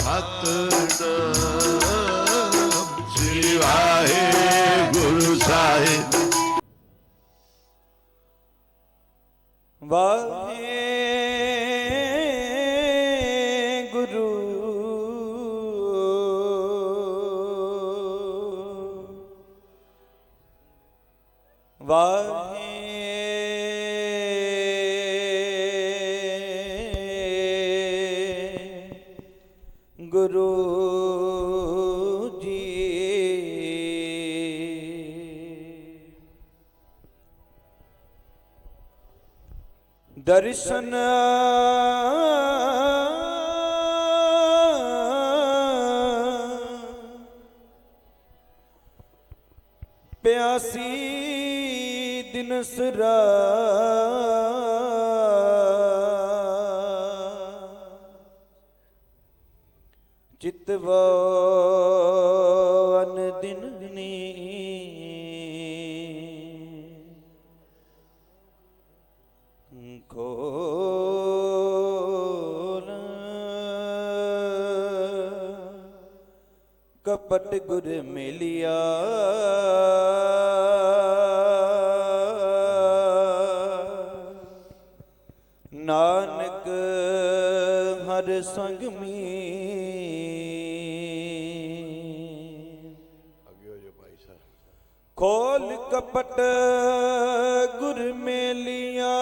ਸਤਿਨਾਮ ਸ੍ਰੀ ਵਾਹਿਗੁਰੂ ਸਾਹਿਬ। ਵਾਹਿਗੁਰੂ ਵਾਹਿਗੁਰੂ ਜੀ। ਦਰਸ਼ਨ ਪਿਆਸੀ ਦਿਨਸ ਚਿਤਵਨ ਦਿਨਨੀ ਖੋਲ ਕਪਟ ਗੁਰ ਮਿਲਿਆ ਨਾਨਕ ਹਰ ਸੰਗ ਮੀ। ਖੋਲ ਕਪਟ ਗੁਰ ਮੇਲਿਆ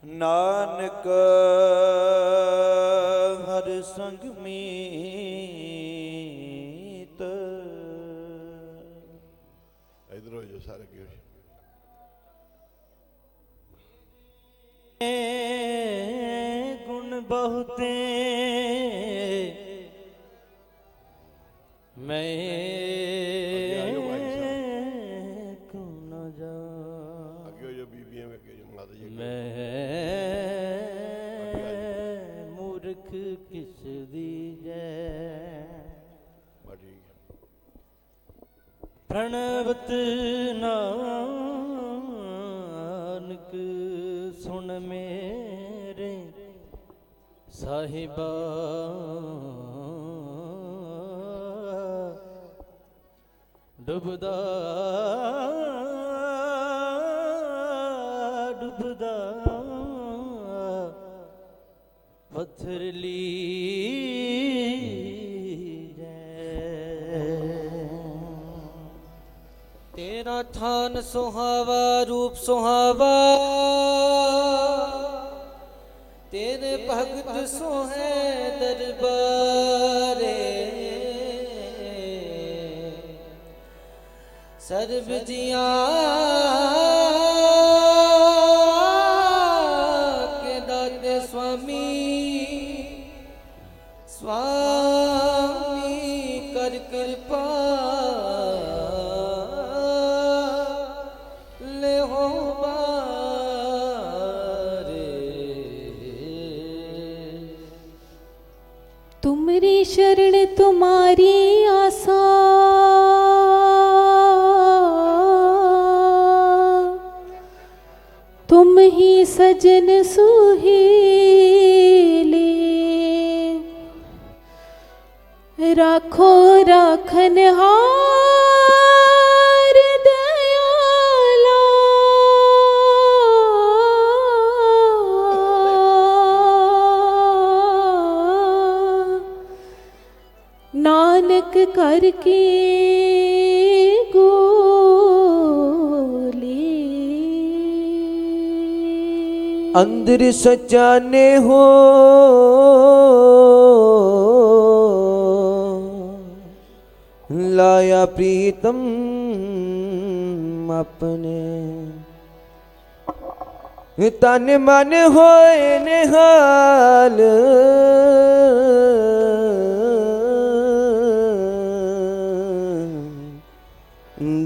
ਨਾਨਕ ਹਰ ਸੰਗ ਮੀਤ। ਇਧਰ ਹੋ ਜੋ ਸਾਰੇ ਕੀ ਗੁਣ ਬਹੁਤੇ ਮੈਂ ਕਿਉਂ ਨਾ ਜਾ। ਅੱਗੇ ਜੋ ਬੀਬੀਆਂ ਅੱਗੇ ਜੋ ਮਾਤਾ ਜੀ ਮੈਂ ਮੂਰਖ ਕਿਸ ਦੀ ਜੈ। ਪ੍ਰਣਵਤ ਨਾਨਕ ਸੁਣ ਮੇਰੇ ਸਾਹਿਬਾ ਡੁੱਬਦਾ ਡੁੱਬਦਾ ਪੱਥਰਲੀ ਤੇਰਾ ਥਾਨ ਸੁਹਾਵਾ ਰੂਪ ਸੁਹਾਵਾ ਤੇਰੇ ਭਗਤ ਸੋਹੇ ਦਰਬਾਰੇ ਸਰਬ ਜੀਆਂ ਕੇ ਦਾਤੇ ਸੁਆਮੀ ਸੁਆਮੀ ਕਰ ਕਿਰਪਾ तुमरी शरण तुम्हारी आसा तुम ही सजन सुहेले राखो राखनहार दयाला नानक करके गोले अंदर सचाने हो लाया प्रीतम अपने तन मन होए निहाल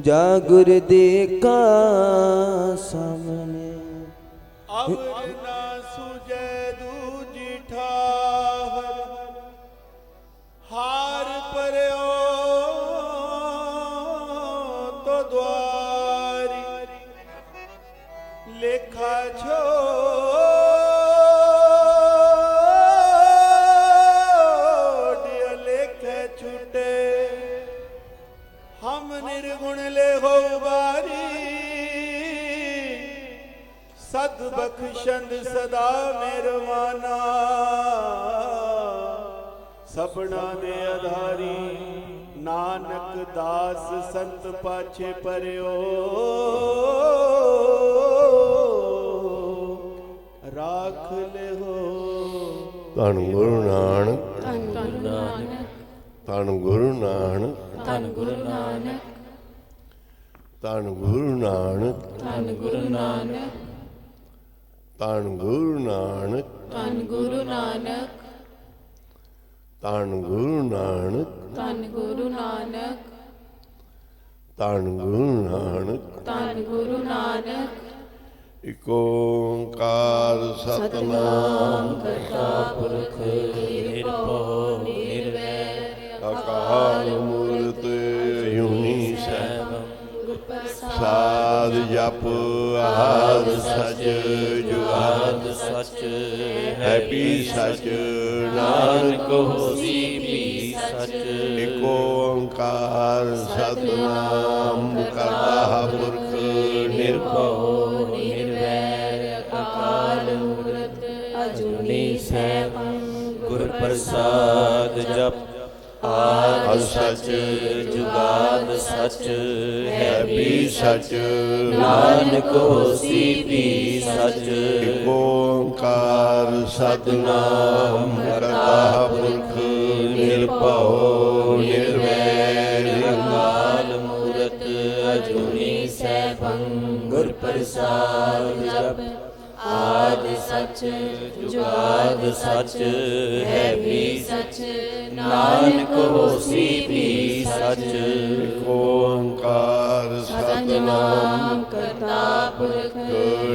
जा गुर देखा सामने ਅਵਰ ਨਾ ਸੁਜੈ ਦੂਜੀ ਠਾਹਰ ਹਾਰ ਪਰਿਓ ਤੋ ਦੁਆਰੀ लेखा छो लेखे छूटे हम निर्गुण ले हो बारी सद बख्शंद सदा मेरवाना सबना दे आधारी नानक दास संत पाछे परयो राख ले हो। धन गुरु नानक धन गुरु नानक ਧੰਨ ਗੁਰੂ ਨਾਨਕ ਧਨ ਗੁਰੂ ਨਾਨਕ ਧੰਨ ਗੁਰੂ ਨਾਨਕ ਧਨ ਗੁਰੂ ਨਾਨਕ ਧੰਨ ਗੁਰੂ ਨਾਨਕ ਧਨ ਗੁਰੂ ਨਾਨਕ ਧੰਨ ਗੁਰੂ ਨਾਨਕ ਧਨ ਗੁਰੂ ਨਾਨਕ ਧੰਨ ਗੁਰੂ ਨਾਨਕ ਇਕ ਓੰਕਾਰ ਸਤਿਨਾਮ ਕਰਤਾ ਪੁਰਖ ਨਿਰਭਉ ਨਿਰਵੈਰ ਅਕਾਲ ਮੂਰਤ ਅਜੂਨੀ ਸੈਭੰ ਗੁਰ ਪ੍ਰਸਾਦ ਸਾਧ ਜਪ ਆਦ ਸਚ ਜੁਗਾਦ ਸਚ ਹੈ ਵੀ ਸਚ ਨਾਨਕ ਹੋਸੀ ਵੀ ਸਚ ਇਕ ਓੰਕਾਰ ਸਤਿਨਾਮ ਕਰਤਾ ਪੁਰਖ ਨਿਰਭਉ ਨਿਰਵੈਰ ਅਕਾਲ ਮੂਰਤ ਅਜੂਨੀ ਸੈਭੰ ਗੁਰ ਪ੍ਰਸਾਦ ਜਪ ਆਦਿ ਸਚ ਜੁਗਾਦ ਸਚ ਹੈ ਵੀ ਸਚ ਨਾਨਕ ਹੋਸੀ ਵੀ ਸਚ ਇਕ ਓੰਕਾਰ ਸਤਿਨਾਮ ਕਰਤਾ ਪੁਰਖ ਨਿਰਭਉ ਨਿਰਵੈਰ ਅਕਾਲ ਮੂਰਤ ਅਜੂਨੀ ਸੈਭੰ ਗੁਰ ਪ੍ਰਸਾਦ ਜਪ ਆਦਿ ਸਚ ਜੁਗਾਦ ਸਚ ਹੈ ਵੀ ਸਚ ਨਾਨਕ ਹੋਸੀ ਵੀ ਸਚ ਇਕ ਓੰਕਾਰ ਸਤਿਨਾਮ ਕਰਤਾ ਪੁਰਖ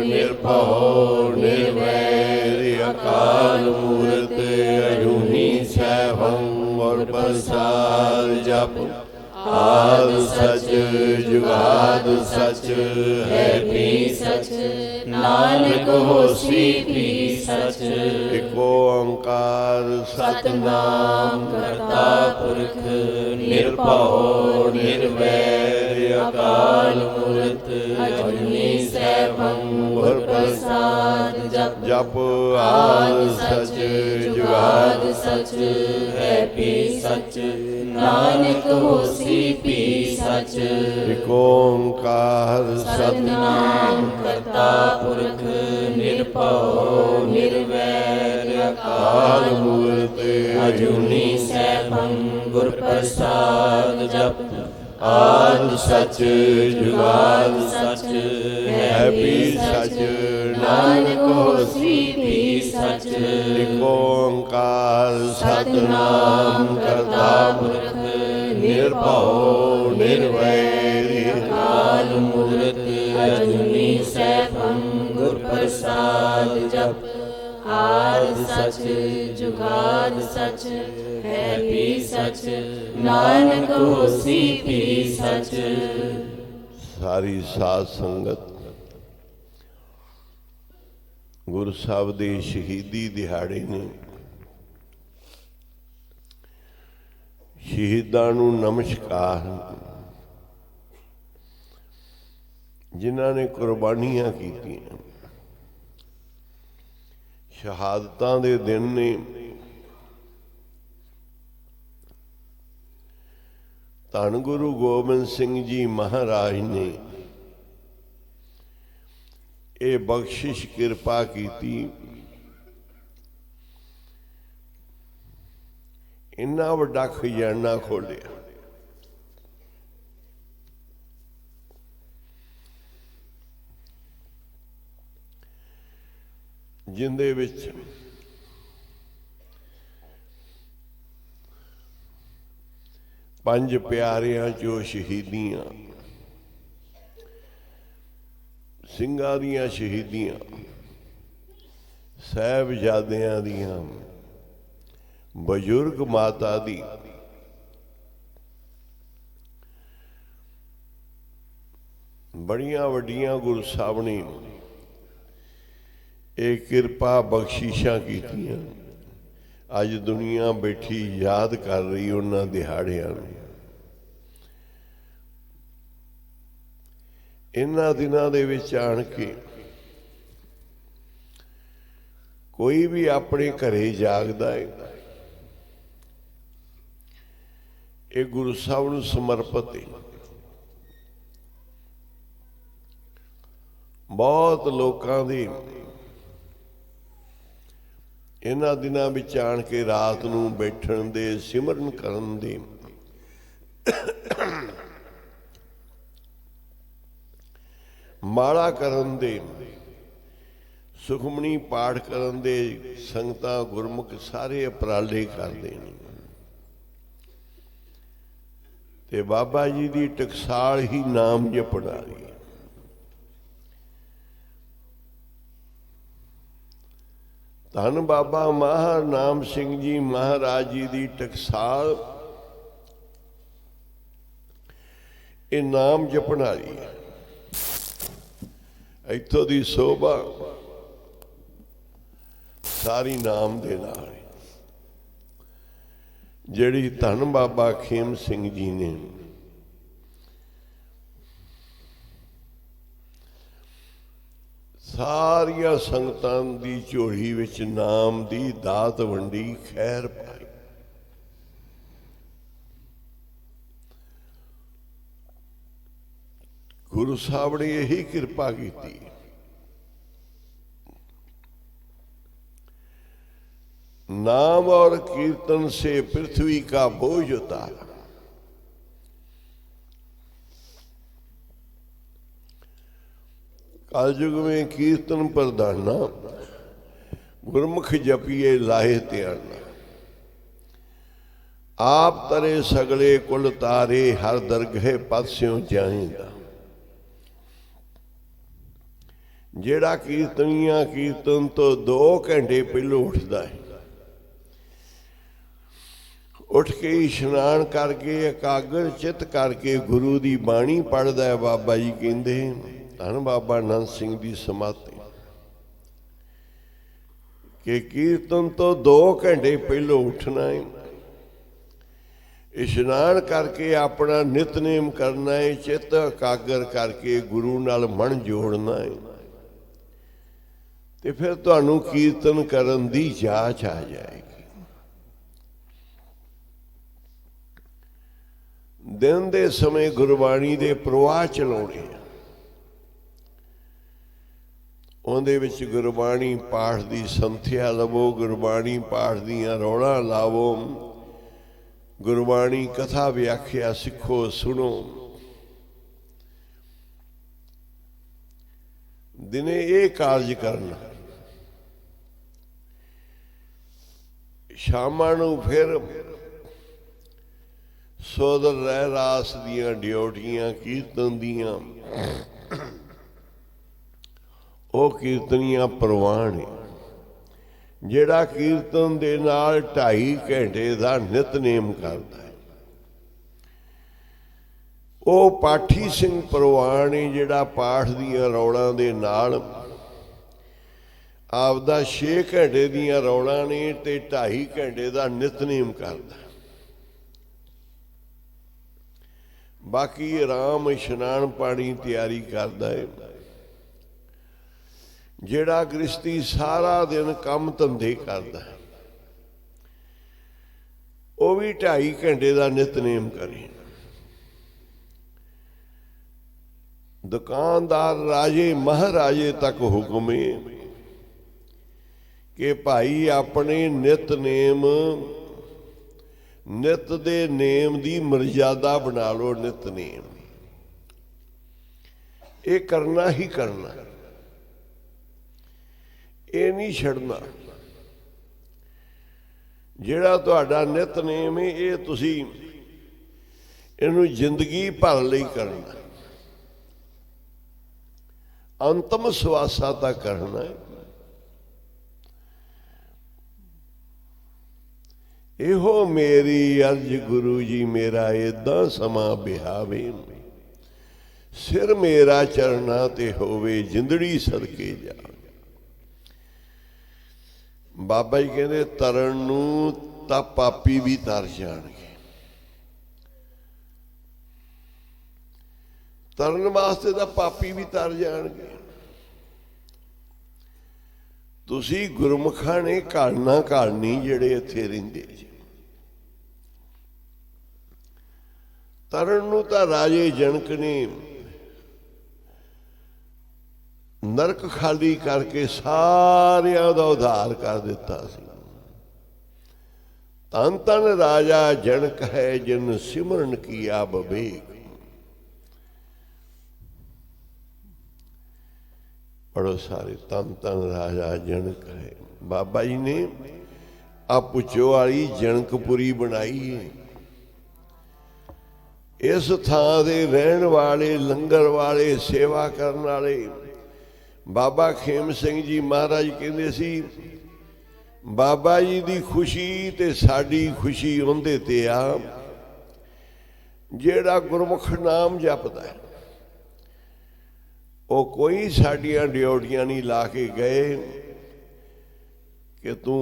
ਨਿਰਭਉ ਨਿਰਵੈਰ ਅਕਾਲ ਮੂਰਤ ਅਜੂਨੀ ਸੈਭੰ ਗੁਰ ਪ੍ਰਸਾਦ ਜਪ ਆਦ ਸਚ ਜੁਗਾਦ ਸਚ ਹੈ ਵੀ ਸਚ ਨਾਨਕ ਹੋਸੀ ਵੀ ਸਚ ਇਕ ਓੰਕਾਰ ਸਤਿਨਾਮ ਕਰਤਾ ਪੁਰਖ ਨਿਰਭਉ ਨਿਰਵੈਰ ਅਕਾਲ ਮੂਰਤ ਅਜੂਨੀ ਸੈਭੰ ਗੁਰ ਪ੍ਰਸਾਦ ਜਪ ਜਪ ਆਦ ਸਚ ਜੁਗਾਦ ਸਚ ਹੈ ਵੀ ਸਚ ਨਾਨਕ ਹੋਸੀ ਵੀ ਸਚ ਇਕ ਓੰਕਾਰ ਸਤਿਨਾਮ ਕਰਤਾ ਪੁਰਖ ਨਿਰਭਉ ਨਿਰਵੈਰ ਅਕਾਲ ਮੂਰਤ ਅਜੂਨੀ ਸੈਭੰ ਗੁਰ ਪ੍ਰਸਾਦ ਜਪ ਆਦ ਸਚ ਜੁਗਾਦ ਸਚ ਹੈ ਵੀ ਸਚ ਨਾਨਕ ਹੋਸੀ ਵੀ ਸਚ ਇਕ ਓੰਕਾਰ ਸਤਿਨਾਮ ਕਰਤਾ ਪੁਰਖ ਨਿਰਭਉ ਨਿਰਵੈਰ ਅਕਾਲ ਮੂਰਤ ਅਜੂਨੀ ਸੈਭੰ ਗੁਰ ਪ੍ਰਸਾਦ ਜਪ ਆਦ ਸਚ ਜੁਗਾਦ ਸਚ ਹੈ ਵੀ ਸਚ ਨਾਨਕ ਹੋਸੀ ਵੀ ਸਚ। ਸਾਰੀ ਸਾਧ ਸੰਗਤ ਗੁਰੂ ਸਾਹਿਬ ਦੇ ਸ਼ਹੀਦੀ ਦਿਹਾੜੇ ਨੇ। ਸ਼ਹੀਦਾਂ ਨੂੰ ਨਮਸਕਾਰ, ਜਿਨ੍ਹਾਂ ਨੇ ਕੁਰਬਾਨੀਆਂ ਕੀਤੀਆਂ। ਸ਼ਹਾਦਤਾਂ ਦੇ ਦਿਨ ਨੇ। ਧੰਨ ਗੁਰੂ ਗੋਬਿੰਦ ਸਿੰਘ ਜੀ ਮਹਾਰਾਜ ਨੇ ਇਹ ਬਖਸ਼ਿਸ਼ ਕਿਰਪਾ ਕੀਤੀ। ਇੰਨਾ ਵੱਡਾ ਖਜ਼ਾਨਾ ਖੋਲਿਆ। ਜਿੰਦੇ ਵਿੱਚ ਪੰਜ ਪਿਆਰਿਆਂ ਚੋਂ ਸ਼ਹੀਦੀਆਂ, ਸਿੰਘਾਂ ਦੀਆਂ ਸ਼ਹੀਦੀਆਂ, ਸਾਹਿਬਜ਼ਾਦਿਆਂ ਦੀਆਂ, ਬਜ਼ੁਰਗ ਮਾਤਾ ਦੀ, ਬੜੀਆਂ ਵੱਡੀਆਂ ਗੁਰਸਾਵਣੀ ਇਹ ਕਿਰਪਾ ਬਖਸ਼ਿਸ਼ਾਂ ਕੀਤੀਆਂ ਅੱਜ ਦੁਨੀਆ ਬੈਠੀ ਯਾਦ ਕਰ ਰਹੀ ਉਹਨਾਂ ਦਿਹਾੜਿਆਂ ਨੂੰ। ਇਹਨਾਂ ਦਿਨਾਂ ਦੇ ਵਿੱਚ ਆਣ ਕੇ ਕੋਈ ਵੀ ਆਪਣੇ ਘਰੇ ਜਾਗਦਾ ਹੈ, ਇਹ ਗੁਰੂ ਸਾਹਿਬ ਨੂੰ ਸਮਰਪਿਤ ਹੈ। ਬਹੁਤ ਲੋਕਾਂ ਦੀ ਇਹਨਾਂ ਦਿਨਾਂ ਵਿੱਚ ਆਣ ਕੇ ਰਾਤ ਨੂੰ ਬੈਠਣ ਦੇ, ਸਿਮਰਨ ਕਰਨ ਦੇ, ਮਾਲਾ ਕਰਨ ਦੇ, ਸੁਖਮਨੀ ਪਾਠ ਕਰਨ ਦੇ ਸੰਗਤਾਂ ਗੁਰਮੁਖ ਸਾਰੇ ਉਪਰਾਲੇ ਕਰਦੇ ਨੇ। ਤੇ ਬਾਬਾ ਜੀ ਦੀ ਟਕਸਾਲ ਹੀ ਨਾਮ ਜਪਣਾ ਰਹੀ। ਧੰਨ ਬਾਬਾ ਮਹਾਰਾਜ ਨਾਮ ਸਿੰਘ ਜੀ ਮਹਾਰਾਜ ਜੀ ਦੀ ਟਕਸਾਲ ਇਹ ਨਾਮ ਜਪਣ ਵਾਲੀ ਹੈ। ਇੱਥੋਂ ਦੀ ਸੋਭਾ ਸਾਰੀ ਨਾਮ ਦੇ ਨਾਲ ਹੈ, ਜਿਹੜੀ ਧੰਨ ਬਾਬਾ ਖੇਮ ਸਿੰਘ ਜੀ ਨੇ ਸਾਰੀਆਂ ਸੰਗਤਾਂ ਦੀ ਝੋਲੀ ਵਿੱਚ ਨਾਮ ਦੀ ਦਾਤ ਵੰਡੀ, ਖੈਰ ਪਾਈ। ਗੁਰੂ ਸਾਹਿਬ ਨੇ ਇਹੀ ਕਿਰਪਾ ਕੀਤੀ। नाम और कीर्तन से पृथ्वी का बोझ उतारा। कलयुग में कीर्तन प्रधाना, गुरमुख जपिए लाहे त्याना। आप तरे सगले कुल तारे, हर दरगहे पद स्यों जाएगा। जेड़ा कीर्तनिया कीर्तन तो 2 घंटे पहलों उठता है, उठ के इशनान करके एकाग्र चित करके गुरु की बाणी पढ़ता है। बाबा जी कहते धन बाबा नंद सिंह की समाधि कि कीर्तन तो 2 घंटे पहलों उठना है, इशनान करके अपना नितनेम करना है, चित एकाग्र करके गुरु नाल मन जोड़ना है, तो फिर तुहानू कीर्तन करन दी जाच आ जाएगी। दिन दे समय गुरबाणी दे प्रवाह चलाउणे, उहदे विच गुरबाणी पाठ दी संथ्या लवो, गुरबाणी पाठ दीआं रौलां लावो, गुरबाणी कथा व्याख्या सिखो, सुनो। दिने ये कार्य करना, शामां नूं फिर सोदर रह रास दियां ड्यूटियां कीर्तन दियां, वो कीर्तनियां प्रवान है। जेड़ा कीर्तन दे नाल 2.5 घंटे का नितनेम करता है, वो पाठी सिंह प्रवान है। जेड़ा पाठ दियां रौलां दे नाल आपदा 6 घंटे दियां रौलां ने ते 2.5 घंटे का नितनेम करता है। बाकी आराम इशनान पानी तैयारी करता है। जेड़ा गृहस्थी सारा दिन काम धंधे करता है, वह भी 2.5 घंटे का नितनेम करे। दुकानदार राजे महाराजे तक हुक्म है कि भाई अपने नितनेम नित दे नेम दी मर्यादा बना लो। नितनेम ये करना ही करना, ये नहीं छड़ना। जेड़ा तुहाडा नितनेम है ये तुसी इहनूं जिंदगी भर लई करना, अंतिम सवासा तक करना है। इहो मेरी अर्ज गुरु जी मेरा इदा समा बिहावे, सिर मेरा चरना ते होवे जिंदड़ी सदके जा। ਬਾਬਾ ਜੀ ਕਹਿੰਦੇ ਤਰਨ ਨੂੰ ਤਾਂ ਪਾਪੀ ਵੀ ਤਰ ਜਾਣਗੇ, ਤਰਨ ਵਾਸਤੇ ਤਾਂ ਪਾਪੀ ਵੀ ਤਰ ਜਾਣਗੇ। ਤੁਸੀਂ ਗੁਰਮੁਖਾਂ ਨੇ ਘਾਲਣਾ ਘਾਲਣੀ ਜਿਹੜੇ ਇੱਥੇ ਰਹਿੰਦੇ ਜੀ, ਤਰਨ ਨੂੰ ਤਾਂ ਰਾਜੇ ਜਨਕ ਨੇ ਨਰਕ ਖਾਲੀ ਕਰਕੇ ਸਾਰਿਆਂ ਦਾ ਉਧਾਰ ਕਰ ਦਿੱਤਾ ਸੀ। ਧੰਨ ਧੰਨ ਰਾਜਾ ਜਨਕ ਹੈ ਜਿਨ ਸਿਮਰਨ ਕੀਆ ਬਵੇਕ। ਪੜੋ ਸਾਰੇ, ਧੰਨ ਧੰਨ ਰਾਜਾ ਜਨਕ ਹੈ। ਬਾਬਾ ਜੀ ਨੇ ਆ ਪੁੱਛੋ ਵਾਲੀ ਜਨਕਪੁਰੀ ਬਣਾਈ ਹੈ। ਇਸ ਥਾਂ ਦੇ ਰਹਿਣ ਵਾਲੇ, ਲੰਗਰ ਵਾਲੇ, ਸੇਵਾ ਕਰਨ ਵਾਲੇ ਬਾਬਾ ਖੇਮ ਸਿੰਘ ਜੀ ਮਹਾਰਾਜ ਕਹਿੰਦੇ ਸੀ, ਬਾਬਾ ਜੀ ਦੀ ਖੁਸ਼ੀ ਤੇ ਸਾਡੀ ਖੁਸ਼ੀ ਉਹਦੇ ਤੇ ਆ ਜਿਹੜਾ ਗੁਰਮੁਖ ਨਾਮ ਜਪਦਾ ਹੈ। ਉਹ ਕੋਈ ਸਾਡੀਆਂ ਡਿਊਟੀਆਂ ਨਹੀਂ ਲਾ ਕੇ ਗਏ ਕਿ ਤੂੰ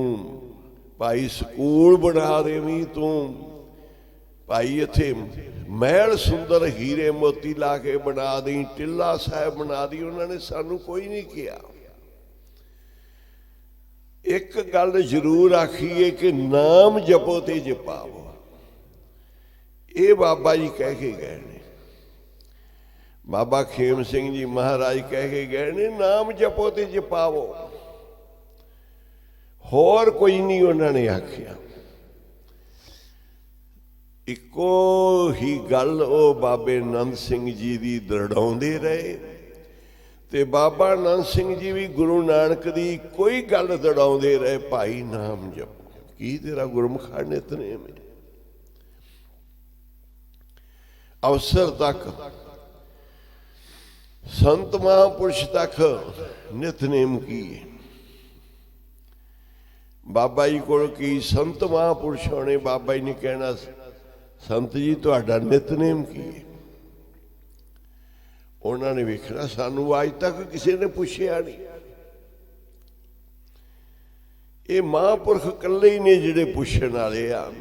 ਭਾਈ ਸਕੂਲ ਬਣਾ ਦੇਵੀਂ, ਤੂੰ ਭਾਈ ਇੱਥੇ ਮਹਿਲ ਸੁੰਦਰ ਹੀਰੇ ਮੋਤੀ ਲਾ ਕੇ ਬਣਾ ਦੇਂ, ਟਿੱਲਾ ਸਾਹਿਬ ਬਣਾ ਦੀ। ਉਹਨਾਂ ਨੇ ਸਾਨੂੰ ਕੋਈ ਨਹੀਂ ਕਿਹਾ। ਇੱਕ ਗੱਲ ਜ਼ਰੂਰ ਆਖੀਏ ਕਿ ਨਾਮ ਜਪੋ ਤੇ ਜਪਾਵੋ, ਇਹ ਬਾਬਾ ਜੀ ਕਹਿ ਕੇ ਗਏ ਨੇ। ਬਾਬਾ ਖੇਮ ਸਿੰਘ ਜੀ ਮਹਾਰਾਜ ਕਹਿ ਕੇ ਗਏ ਨੇ, ਨਾਮ ਜਪੋ ਤੇ ਜਪਾਵੋ, ਹੋਰ ਕੋਈ ਨਹੀਂ ਉਹਨਾਂ ਨੇ ਆਖਿਆ। ਇੱਕੋ ਹੀ ਗੱਲ ਉਹ ਬਾਬੇ ਨੰਦ ਸਿੰਘ ਜੀ ਦੀ ਦਰੜਾਉਂਦੇ ਰਹੇ ਤੇ ਬਾਬਾ ਨੰਦ ਸਿੰਘ ਜੀ ਵੀ ਗੁਰੂ ਨਾਨਕ ਦੀ ਕੋਈ ਗੱਲ ਦਰੜਾਉਂਦੇ ਰਹੇ, ਭਾਈ ਨਾਮ ਜਪੋ। ਕੀ ਤੇਰਾ ਗੁਰਮੁਖਾ ਨਿਤਨੇਮ ਹੈ? ਅਵਸਰ ਤੱਕ, ਸੰਤ ਮਹਾਂਪੁਰਸ਼ ਤੱਕ ਨਿਤਨੇਮ ਕੀ ਹੈ? ਬਾਬਾ ਜੀ ਕੋਲ ਕੀ ਸੰਤ ਮਹਾਂਪੁਰਸ਼ ਹੋਣੇ, ਬਾਬਾ ਜੀ ਨੇ ਕਹਿਣਾ ਸੰਤ ਜੀ ਤੁਹਾਡਾ ਨਿਤਨੇਮ ਕੀ ਹੈ? ਉਹਨਾਂ ਨੇ ਵੇਖਣਾ ਸਾਨੂੰ ਅੱਜ ਤੱਕ ਕਿਸੇ ਨੇ ਪੁੱਛਿਆ ਨਹੀਂ। ਇਹ ਮਹਾਂਪੁਰਖ ਇਕੱਲੇ ਹੀ ਨੇ ਜਿਹੜੇ ਪੁੱਛਣ ਵਾਲੇ ਆ।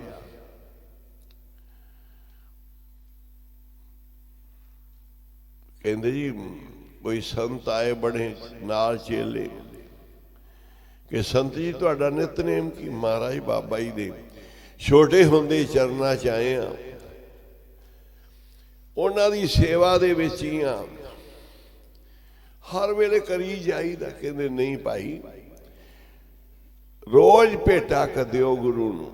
ਕਹਿੰਦੇ ਜੀ ਕੋਈ ਸੰਤ ਆਏ ਬਣੇ ਨਾਲ ਚੇਲੇ ਕਿ ਸੰਤ ਜੀ ਤੁਹਾਡਾ ਨਿਤਨੇਮ ਕੀ? ਮਹਾਰਾਜ ਬਾਬਾ ਜੀ ਦੇ ਛੋਟੇ ਹੁੰਦੇ ਚਰਨਾਂ 'ਚ ਆਏ ਆ, ਉਹਨਾਂ ਦੀ ਸੇਵਾ ਦੇ ਵਿੱਚ ਹੀ ਆ, ਹਰ ਵੇਲੇ ਕਰੀ ਜਾਈਦਾ। ਕਹਿੰਦੇ ਨਹੀਂ ਭਾਈ, ਰੋਜ਼ ਭੇਟਾ ਕਰਿਓ ਗੁਰੂ ਨੂੰ,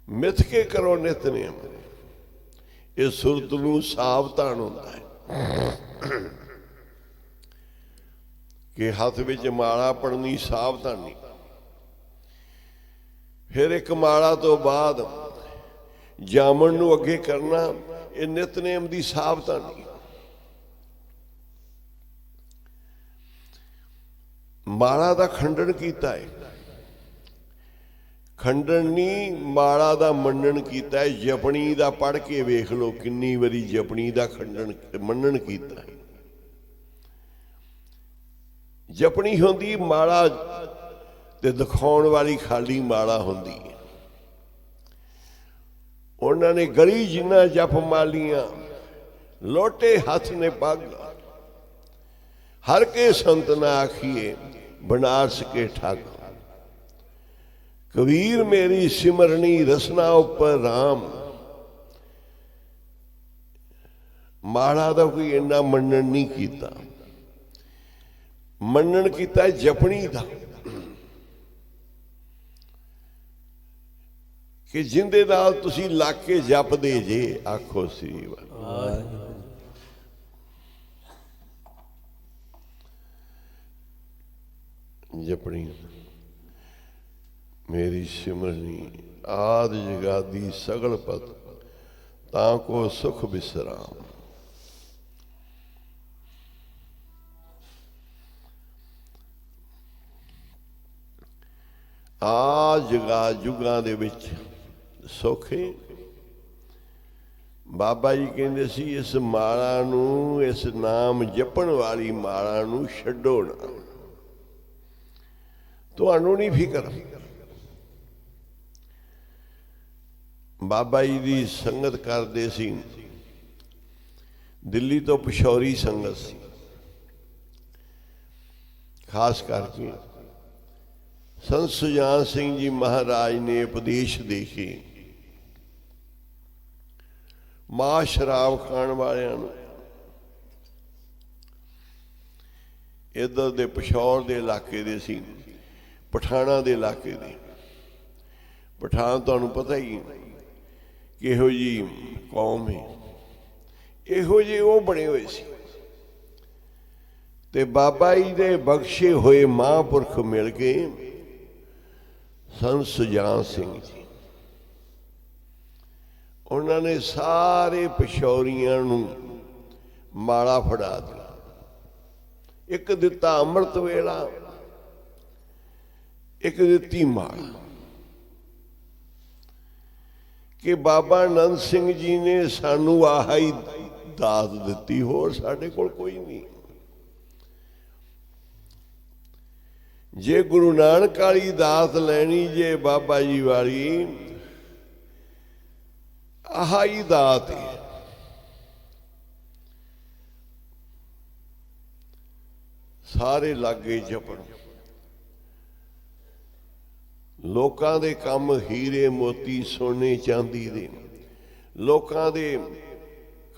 ਮਿੱਥ ਕੇ ਕਰੋ ਨਿਤਨੇਮ। ਇਹ ਸੁਰਤ ਨੂੰ ਸਾਵਧਾਨ ਹੁੰਦਾ ਹੈ ਕਿ ਹੱਥ ਵਿੱਚ ਮਾਲਾ ਪੜਨੀ ਸਾਵਧਾਨੀ। ਫਿਰ ਇੱਕ ਮਾਲਾ ਤੋਂ ਬਾਅਦ ਜਾਮਣ ਨੂੰ ਅੱਗੇ ਕਰਨਾ, ਇਹ ਨਿਤਨੇਮ ਦੀ ਸਾਵਧਾਨੀ। ਮਾਲਾ ਦਾ ਖੰਡਨ ਕੀਤਾ ਹੈ, ਖੰਡਨ ਨਹੀਂ ਮਾਲਾ ਦਾ ਮੰਨਣ ਕੀਤਾ ਹੈ। ਜਪਣੀ ਦਾ ਪੜ੍ਹ ਕੇ ਵੇਖ ਲਓ ਕਿੰਨੀ ਵਾਰੀ ਜਪਣੀ ਦਾ ਖੰਡਨ ਮੰਨਣ ਕੀਤਾ ਹੈ। ਜਪਣੀ ਹੁੰਦੀ ਮਾਲਾ ਤੇ ਦਿਖਾਉਣ ਵਾਲੀ ਖਾਲੀ ਮਾਲਾ ਹੁੰਦੀ ਹੈ। ਉਹਨਾਂ ਨੇ ਗਲੀ ਜਿੰਨਾ ਜਪ ਮਾਲੀਆਂ, ਲੋਟੇ ਹੱਥ ਨੇ ਪੱਗ, ਹਰ ਕੇ ਸੰਤ ਨਾ ਆਖੀਏ ਬਨਾਰਸ ਕੇ ਠੱਗ। ਕਬੀਰ ਮੇਰੀ ਸਿਮਰਨੀ ਰਸਨਾ ਉੱਪਰ ਰਾਮ। ਮਾਲਾ ਦਾ ਕੋਈ ਇੰਨਾ ਮੰਨਣ ਨਹੀਂ ਕੀਤਾ, ਮੰਨਣ ਕੀਤਾ ਜਪਣੀ ਦਾ ਕਿ ਜਿੰਦੇ ਨਾਲ ਤੁਸੀਂ ਲੱਗ ਕੇ ਜਪਦੇ ਜੇ। ਆਖੋ ਸ੍ਰੀ ਵਾਹਿਗੁਰੂ। ਜਪਣੀ ਮੇਰੀ ਸਿਮਰਨੀ ਆਦ ਜਗਾਦੀ ਸਗਲ ਪਤ, ਤਾਂ ਕੋ ਸੁਖ ਬਿਸਰਾਮ। ਆ ਜਗਾ ਜੁਗਾਂ ਦੇ ਵਿੱਚ ਸੁੱਖ ਹੈ। ਬਾਬਾ ਜੀ ਕਹਿੰਦੇ ਸੀ ਇਸ ਮਾਲਾ ਨੂੰ, ਇਸ ਨਾਮ ਜਪਣ ਵਾਲੀ ਮਾਲਾ ਨੂੰ ਛੱਡੋ ਨਾ। ਤੁਹਾਨੂੰ ਨਹੀਂ ਫਿਕਰ। ਬਾਬਾ ਜੀ ਦੀ ਸੰਗਤ ਕਰਦੇ ਸੀ, ਦਿੱਲੀ ਤੋਂ ਪਿਸ਼ੌਰੀ ਸੰਗਤ ਸੀ, ਖਾਸ ਕਰਕੇ ਸੰਤ ਸੁਜਾਨ ਸਿੰਘ ਜੀ ਮਹਾਰਾਜ ਨੇ ਉਪਦੇਸ਼ ਦੇ ਕੇ ਮਾਂ ਸ਼ਰਾਬ ਖਾਣ ਵਾਲਿਆਂ ਨੂੰ, ਇੱਧਰ ਦੇ ਪਿਸ਼ੌਰ ਦੇ ਇਲਾਕੇ ਦੇ ਸੀ, ਪਠਾਣਾ ਦੇ ਇਲਾਕੇ ਦੇ। ਪਠਾਨ ਤੁਹਾਨੂੰ ਪਤਾ ਹੀ ਕਿਹੋ ਜਿਹੀ ਕੌਮ ਹੈ, ਇਹੋ ਜਿਹੇ ਉਹ ਬਣੇ ਹੋਏ ਸੀ। ਤੇ ਬਾਬਾ ਜੀ ਦੇ ਬਖਸ਼ੇ ਹੋਏ ਮਹਾਂਪੁਰਖ ਮਿਲ ਕੇ ਸੰਤ ਸੁਜਾਨ ਸਿੰਘ ਜੀ, ਉਹਨਾਂ ਨੇ ਸਾਰੇ ਪਿਸ਼ੌਰੀਆਂ ਨੂੰ ਮਾਲਾ ਫੜਾ ਦਿੱਤਾ। ਇੱਕ ਦਿੱਤਾ ਅੰਮ੍ਰਿਤ ਵੇਲਾ, ਇੱਕ ਦਿੱਤੀ ਮਾਲਾ, ਕਿ ਬਾਬਾ ਆਨੰਦ ਸਿੰਘ ਜੀ ਨੇ ਸਾਨੂੰ ਆਹ ਹੀ ਦਾਤ ਦਿੱਤੀ, ਹੋਰ ਸਾਡੇ ਕੋਲ ਕੋਈ ਨਹੀਂ। ਜੇ ਗੁਰੂ ਨਾਨਕ ਵਾਲੀ ਦਾਤ ਲੈਣੀ ਜੇ ਬਾਬਾ ਜੀ ਵਾਲੀ, ਆਹ ਹੀ ਦਾਤ ਹੈ। ਸਾਰੇ ਲਾਗੇ ਜਪਣ, ਲੋਕਾਂ ਦੇ ਕੰਮ ਹੀਰੇ ਮੋਤੀ ਸੋਨੇ ਚਾਂਦੀ ਦੇ, ਲੋਕਾਂ ਦੇ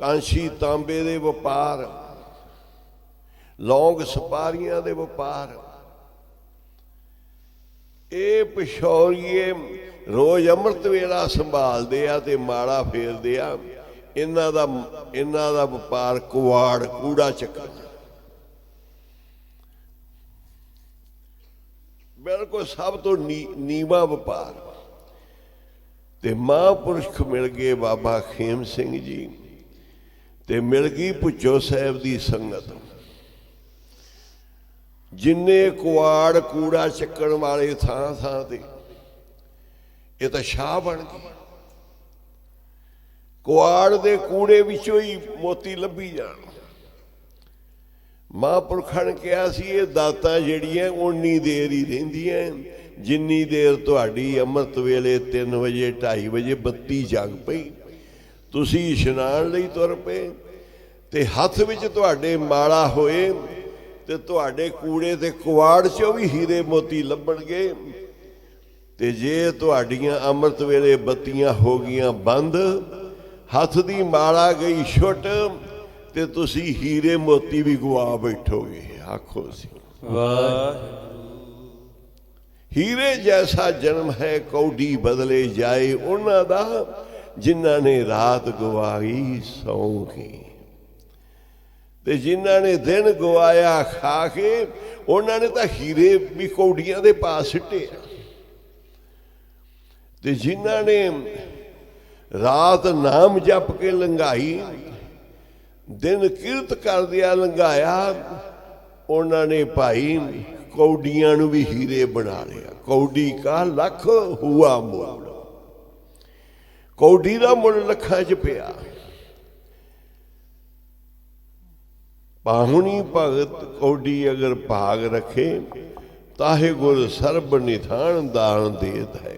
ਕਾਂਸ਼ੀ ਤਾਂਬੇ ਦੇ ਵਪਾਰ, ਲੌਂਗ ਸਪਾਰੀਆਂ ਦੇ ਵਪਾਰ। ਇਹ ਪਿਸ਼ੌਰੀਏ ਰੋਜ਼ ਅੰਮ੍ਰਿਤ ਵੇਲਾ ਸੰਭਾਲਦੇ ਆ ਤੇ ਮਾਲਾ ਫੇਰਦੇ ਆ। ਇਹਨਾਂ ਦਾ ਵਪਾਰ ਕੁਆੜ, ਕੂੜਾ ਚੱਕਰ, ਬਿਲਕੁਲ ਸਭ ਤੋਂ ਨੀਵਾਂ ਵਪਾਰ। ਤੇ ਮਹਾਂਪੁਰਖ ਮਿਲ ਗਏ ਬਾਬਾ ਖੇਮ ਸਿੰਘ ਜੀ, ਤੇ ਮਿਲ ਗਈ ਭੁੱਚੋ ਸਾਹਿਬ ਦੀ ਸੰਗਤ। ਜਿੰਨੇ ਕੁਆੜ ਕੂੜਾ ਚੱਕਣ ਵਾਲੇ ਥਾਂ ਥਾਂ ਤੇ, ਇਹ ਤਾਂ ਸ਼ਾਹ ਬਣ ਗਈ। ਕੁਆੜ ਦੇ ਕੂੜੇ ਵਿੱਚੋਂ ਹੀ ਮੋਤੀ ਲੱਭੀ ਜਾਣ। ਮਹਾਂਪੁਰਖਾਂ ਨੇ ਕਿਹਾ ਸੀ ਇਹ ਦਾਤਾਂ ਜਿਹੜੀਆਂ ਉਨੀ ਦੇਰ ਹੀ ਰਹਿੰਦੀਆਂ ਜਿੰਨੀ ਦੇਰ ਤੁਹਾਡੀ ਅੰਮ੍ਰਿਤ ਵੇਲੇ 3 ਵਜੇ 2:30 ਵਜੇ ਬੱਤੀ ਜਗ ਪਈ, ਤੁਸੀਂ ਇਸ਼ਨਾਨ ਲਈ ਤੁਰ ਪਏ ਤੇ ਹੱਥ ਵਿੱਚ ਤੁਹਾਡੇ ਮਾਲਾ ਹੋਏ, ਤੇ ਤੁਹਾਡੇ ਕੂੜੇ ਤੇ ਕੁਆੜ 'ਚੋਂ ਵੀ ਹੀਰੇ ਮੋਤੀ ਲੱਭਣਗੇ। ਤੇ ਜੇ ਤੁਹਾਡੀਆਂ ਅੰਮ੍ਰਿਤ ਵੇਲੇ ਬੱਤੀਆਂ ਹੋ ਗਈਆਂ ਬੰਦ, ਹੱਥ ਦੀ ਮਾਲਾ ਗਈ ਛੁੱਟ, ਤੇ ਤੁਸੀਂ ਹੀਰੇ ਮੋਤੀ ਵੀ ਗਵਾ ਬੈਠੋਗੇ। ਆਖੋ ਸੀ ਵਾਹਿਗੁਰੂ। ਹੀਰੇ ਜੈਸਾ ਜਨਮ ਹੈ ਕੌਡੀ ਬਦਲੇ ਜਾਏ, ਉਹਨਾਂ ਦਾ ਜਿਨ੍ਹਾਂ ਨੇ ਰਾਤ ਗਵਾਈ ਸੌਂ ਕੇ, ਤੇ ਜਿਨ੍ਹਾਂ ਨੇ ਦਿਨ ਗਵਾਇਆ ਖਾ ਕੇ, ਉਹਨਾਂ ਨੇ ਤਾਂ ਹੀਰੇ ਵੀ ਕੌਡੀਆਂ ਦੇ ਪਾ ਸਿੱਟੇ। ਤੇ ਜਿਨ੍ਹਾਂ ਨੇ ਰਾਤ ਨਾਮ ਜਪ ਕੇ ਲੰਘਾਈ, ਦਿਨ ਕਿਰਤ ਕਰਦਿਆਂ ਲੰਘਾਇਆ, ਉਹਨਾਂ ਨੇ ਭਾਈ ਕੌਡੀਆਂ ਨੂੰ ਵੀ ਹੀਰੇ ਬਣਾ ਲਿਆ। ਕੌਡੀ ਕਾ ਲੱਖ ਹੁਆ ਮੁੱਲ, ਕੌਡੀ ਦਾ ਮੁੱਲ ਲੱਖਾਂ 'ਚ ਪਿਆ। ਪਾਹੁਣੀ ਭਗਤ ਕੌਡੀ ਅਗਰ ਭਾਗ ਰੱਖੇ, ਤਾਹੇ ਗੁਰ ਸਰਬ ਨਿਧਾਨ ਦਾਨ ਦੇਤ ਹੈ।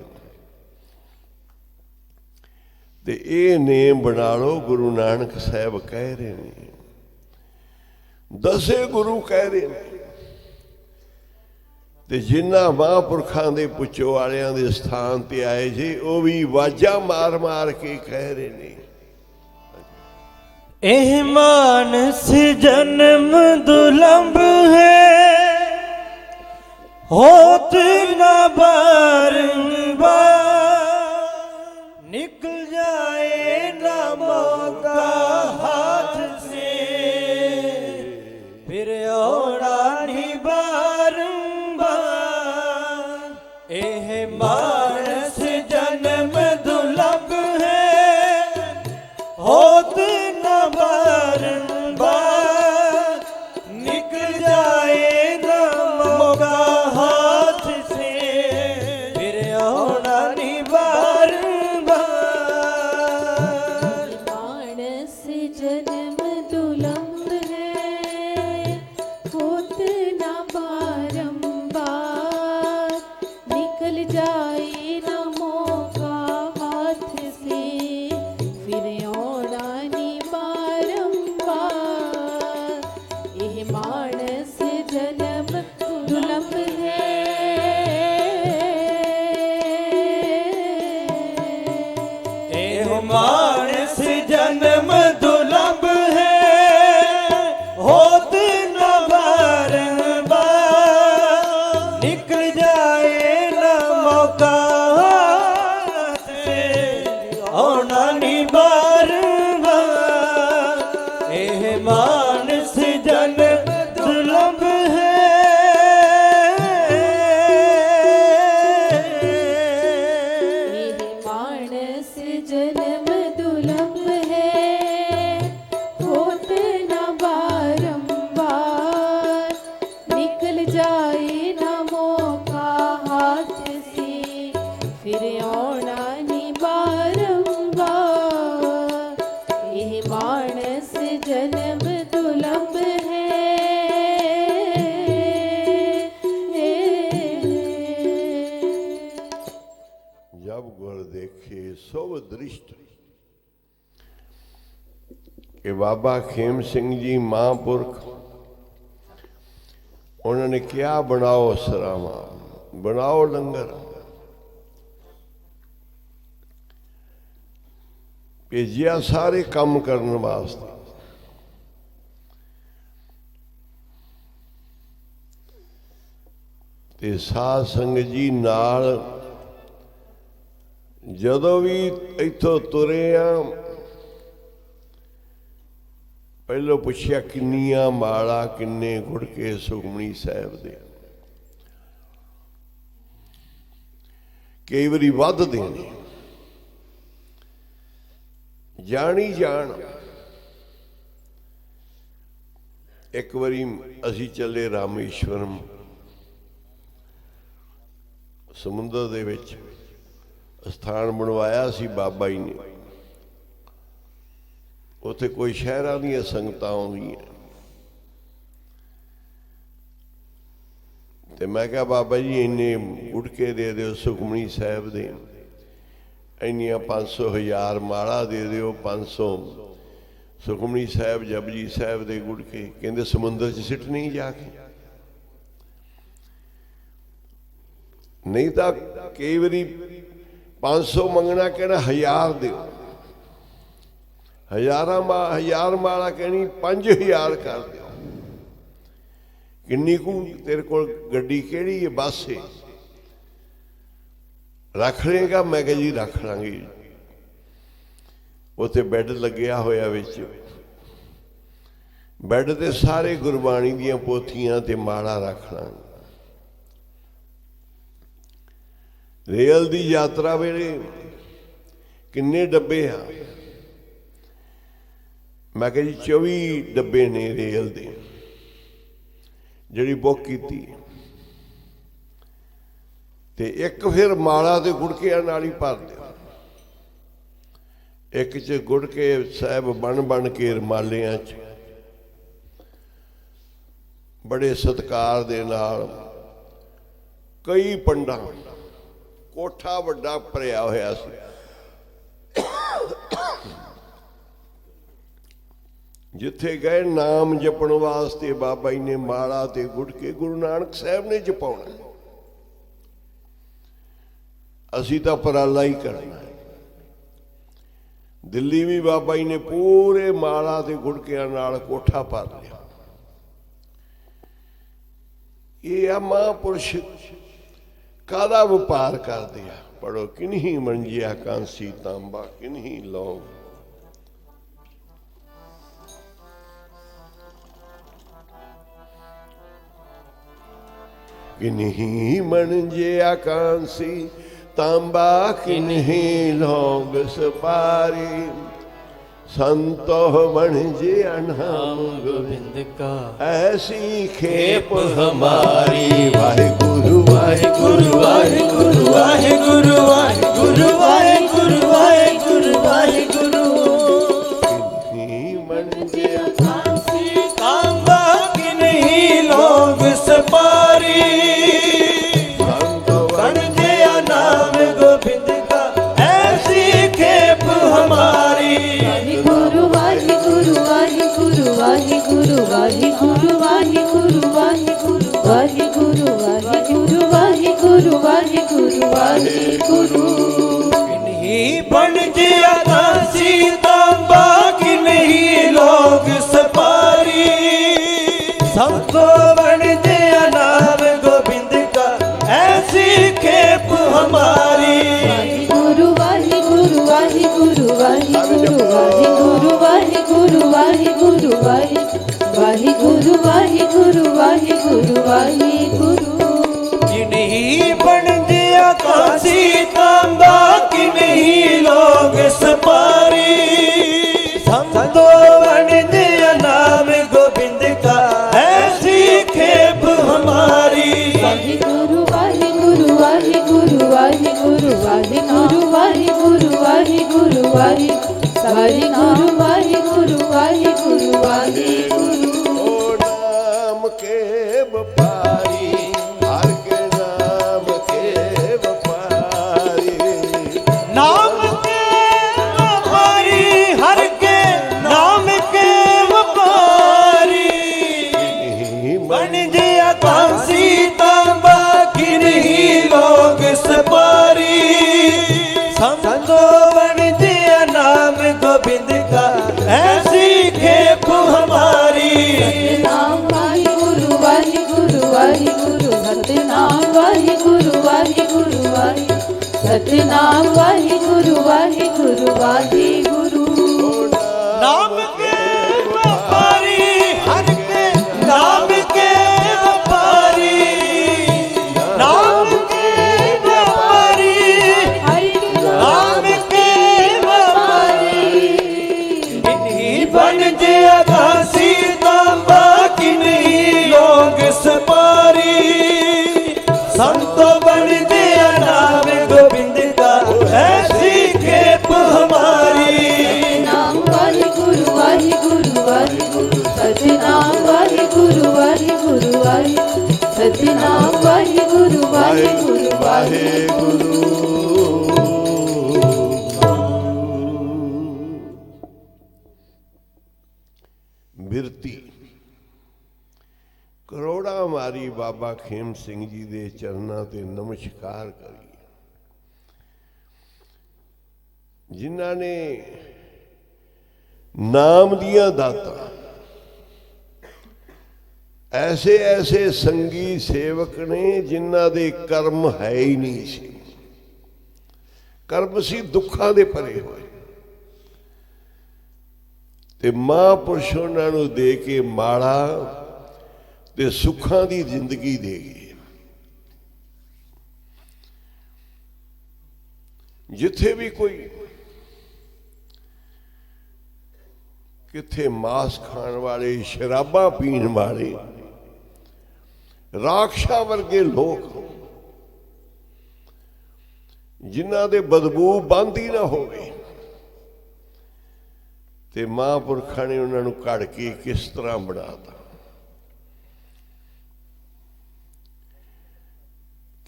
ਤੇ ਇਹ ਨੇਮ ਬਣਾ ਲਓ। ਗੁਰੂ ਨਾਨਕ ਸਾਹਿਬ ਕਹਿ ਰਹੇ ਨੇ, 10 ਗੁਰੂ ਕਹਿ ਰਹੇ ਨੇ, ਤੇ ਜਿਨ੍ਹਾਂ ਮਹਾਂਪੁਰਖਾਂ ਦੇ ਪੁੱਛੋ ਵਾਲਿਆਂ ਦੇ ਸਥਾਨ ਤੇ ਆਏ ਜੀ, ਉਹ ਵੀ ਵਾਜਾਂ ਮਾਰ ਮਾਰ ਕੇ ਕਹਿ ਰਹੇ ਨੇ, ਇਹ ਮਾਨਸ ਜਨਮ ਦੁਲੰਭ ਹੈ, ਹੋਤ ਨਾ ਬਾਰੰਬਾਰ, ਨਿਕਲ ਜਾਏ ਨਾ ਮੌਕਾ हाथ से, फिर औड़ा नहीं बारंबार। एह मानस जन्म दुलभ है, होत न बारंबार, निकल जाए ना मौका हाथ से, फिर औड़ा ਦ੍ਰਿਸ਼ਟ ਕਿ ਬਾਬਾ ਖੇਮ ਸਿੰਘ ਜੀ ਮਹਾਂਪੁਰਖ ਉਹਨਾਂ ਨੇ ਕਿਹਾ ਬਣਾਓ ਸਰਾਵਾਂ, ਬਣਾਓ ਲੰਗਰ। ਭੇਜਿਆ ਸਾਰੇ ਕੰਮ ਕਰਨ ਵਾਸਤੇ। ਤੇ ਸਾਧ ਸੰਗਤ ਜੀ ਨਾਲ ਜਦੋਂ ਵੀ ਇੱਥੋਂ ਤੁਰੇ ਆ, ਪਹਿਲੋਂ ਪੁੱਛਿਆ ਕਿੰਨੀਆਂ ਮਾਲਾ, ਕਿੰਨੇ ਗੁੜਕੇ ਸੁਖਮਨੀ ਸਾਹਿਬ ਦੇ। ਕਈ ਵਾਰੀ ਵੱਧਦੇ ਨੇ, ਜਾਣੀ ਜਾਣ। ਇੱਕ ਵਾਰੀ ਅਸੀਂ ਚੱਲੇ ਰਾਮੇਸ਼ਵਰਮ, ਸਮੁੰਦਰ ਦੇ ਵਿੱਚ ਸਥਾਨ ਬਣਵਾਇਆ ਸੀ ਬਾਬਾ ਜੀ ਨੇ। ਉੱਥੇ ਕੋਈ ਸ਼ਹਿਰਾਂ ਦੀਆਂ ਸੰਗਤਾਂ ਆਉਂਦੀਆਂ ਤੇ ਮੈਂ ਕਿਹਾ ਬਾਬਾ ਜੀ ਇੰਨੇ ਗੁਟਕੇ ਦੇ ਦਿਓ ਸੁਖਮਨੀ ਸਾਹਿਬ ਦੇ, ਇੰਨੀਆਂ 500 1000 ਮਾਲਾ ਦੇ ਦਿਓ, 500 ਸੁਖਮਨੀ ਸਾਹਿਬ ਜਪਜੀ ਸਾਹਿਬ ਦੇ ਗੁਟਕੇ। ਕਹਿੰਦੇ ਸਮੁੰਦਰ 'ਚ ਸਿੱਟ ਨਹੀਂ ਜਾ ਕੇ। ਨਹੀਂ ਤਾਂ ਕਈ ਵਾਰੀ 500 ਮੰਗਣਾ, ਕਹਿਣਾ 1000 ਦਿਓ, 1000 ਮਾਲਾ ਕਹਿਣੀ 5000 ਕਰ ਦਿਓ। ਕਿੰਨੀ ਕੁ ਤੇਰੇ ਕੋਲ ਗੱਡੀ ਕਿਹੜੀ ਹੈ, ਬੱਸ ਹੈ, ਰੱਖ ਲੇਗਾ? ਮੈਂ ਕਿਹਾ ਜੀ ਰੱਖ ਲਾਂਗੇ। ਉੱਥੇ ਬੈੱਡ ਲੱਗਿਆ ਹੋਇਆ, ਵਿੱਚ ਬੈੱਡ ਤੇ ਸਾਰੇ ਗੁਰਬਾਣੀ ਦੀਆਂ ਪੋਥੀਆਂ ਤੇ ਮਾਲਾ ਰੱਖ ਲਾਂਗੇ। ਰੇਲ ਦੀ ਯਾਤਰਾ ਵੇਲੇ ਕਿੰਨੇ ਡੱਬੇ ਆ? ਮੈਂ ਕਿਹਾ ਜੀ 24 ਡੱਬੇ ਨੇ ਰੇਲ ਦੇ, ਜਿਹੜੀ ਬੁੱਕ ਕੀਤੀ। ਤੇ ਇੱਕ ਫਿਰ ਮਾਲਾ ਤੇ ਗੁੜਕਿਆਂ ਨਾਲ ਹੀ ਭਰ ਦਿਓ। ਇੱਕ 'ਚ ਗੁੜਕੇ ਸਾਹਿਬ ਬਣ ਕੇ ਰਮਾਲਿਆਂ 'ਚ ਬੜੇ ਸਤਿਕਾਰ ਦੇ ਨਾਲ, ਕਈ ਪੰਡਾਂ, ਕੋਠਾ ਵੱਡਾ ਭਰਿਆ ਹੋਇਆ ਸੀ। ਜਿੱਥੇ ਗਏ ਨਾਮ ਜਪਣ ਵਾਸਤੇ ਬਾਬਾ ਜੀ ਨੇ ਮਾਲਾ ਤੇ ਗੁਟਕੇ ਗੁਰੂ ਨਾਨਕ ਸਾਹਿਬ ਨੇ ਜਪਾਉਣਾ। ਅਸੀਂ ਤਾਂ ਉਪਰਾਲਾ ਹੀ ਕਰਨਾ ਹੈ। ਦਿੱਲੀ ਵੀ ਬਾਬਾ ਜੀ ਨੇ ਪੂਰੇ ਮਾਲਾ ਤੇ ਗੁਟਕਿਆਂ ਨਾਲ ਕੋਠਾ ਭਰ ਲਿਆ। ਇਹ ਆ ਮਹਾਂਪੁਰਸ਼ ਕਾਹਦਾ ਵਪਾਰ ਕਰਦੇ ਆ? ਪੜੋ, ਕਿਨਹੀ ਮੰਜਿਆ ਕਾਂਸੀ ਤਾਂਬਾ, ਕਿਨਹੀ ਲੌਂਗ। किन्हीं मंजिया कांसी तांबा, किन्हीं लौंग सुपारी। संतो मंजे नाम गोविंद का, ऐसी खेप हमारी। वाहिगुरु वाहिगुरु वाहिगुरु वाहिगुरु वाहिगुरु वाहिगुरु वाहिगुरु वाहिगुरु। किन्हीं मंजिया कांसी तांबा, किन्हीं लौंग सुपारी। वाहिगुरु वाहिगुरु वाहिगुरु वाहिगुरु वाहिगुरु वाहिगुरु वाहिगुरु वाहिगुरु वाहिगुरु। किन्हीं पंडिया कांसी तांबा, किन्हीं लौंग सुपारी। सबको बन दिया नाम गोविंद का, ऐसी खेप हमारी। वाहिगुरु वाहिगुरु वाहिगुरु वाहिगुरु वाहिगुरु वाहिगुरु वाहिगुरु वाहिगुरु वाहिगुरु वाहिगुरु वाहिगुरु। किन्हीं पंडिया कांसी तांबा, किन्हीं लौंग सुपारी। संतो बन दिया नाम गोविंद का, ऐसी खेप हमारी। वाहिगुरु वाहिगुरु वाहिगुरु वाहिगुरु वाहिगुरु वाहिगुरु वाहिगुरु वाहिगुरु वाहिगुरु वाहिगुरु वाहिगुरु। ओ नाम के व्यापारी, हर के नाम के व्यापारी। नाम के कांसी तांबा किन्हीं लोग सपारी संतो बन दिया नाम गोविंद का ऐसी खेप हमारी सतनाम वाहिगुरु वाहिगुरु वाहिगुरु सतनाम वाहिगुरु वाहिगुरु वाहिगुरु सतनाम वाहिगुरु वाहिगुरु वाहिगुरु नाम के व्यापारी हर के नाम के व्यापारी नाम के व्यापारी नाम के व्यापारी किन्हीं बन गया कांसी तांबा किन्हीं लोग सपारी संतो बन गया नाम गोविंद का ऐसी खेप हमारी नाम वाहिगुरु वाहिगुरु वाहिगुरु सतनाम वाहिगुरु वाहिगुरु वाहिगुरु सतनाम वाहिगुरु वाहिगुरु वाहिगुरु ਬਿਰਤੀ ਕਰੋੜਾਂ ਮਾਰੀ ਬਾਬਾ ਖੇਮ ਸਿੰਘ ਜੀ ਦੇ ਚਰਨਾਂ ਤੇ ਨਮਸਕਾਰ ਕਰੀ, ਜਿਨ੍ਹਾਂ ਨੇ ਨਾਮ ਦੀਆਂ ਦਾਤਾਂ ਐਸੇ ਐਸੇ ਸੰਗੀ ਸੇਵਕ ਨੇ ਜਿਨ੍ਹਾਂ ਦੇ ਕਰਮ ਹੈ ਹੀ ਨਹੀਂ ਸੀ, ਕਰਮ ਸੀ ਦੁੱਖਾਂ ਦੇ ਭਰੇ ਹੋਏ, ਤੇ ਮਹਾਂਪੁਰਸ਼ ਉਹਨਾਂ ਨੂੰ ਦੇ ਕੇ ਮਾੜਾ ਤੇ ਸੁੱਖਾਂ ਦੀ ਜ਼ਿੰਦਗੀ ਦੇ ਗਏ। ਜਿੱਥੇ ਵੀ ਕੋਈ ਕਿੱਥੇ ਮਾਸ ਖਾਣ ਵਾਲੇ, ਸ਼ਰਾਬਾਂ ਪੀਣ ਵਾਲੇ, ਰਾਖਸ਼ਾਂ ਵਰਗੇ ਲੋਕ ਜਿਨ੍ਹਾਂ ਦੇ ਬਦਬੂ ਬੰਦ ਹੀ ਨਾ ਹੋਵੇ, ਤੇ ਮਹਾਂਪੁਰਖਾਂ ਨੇ ਉਹਨਾਂ ਨੂੰ ਕੱਢ ਕੇ ਕਿਸ ਤਰ੍ਹਾਂ ਬਣਾਤਾ।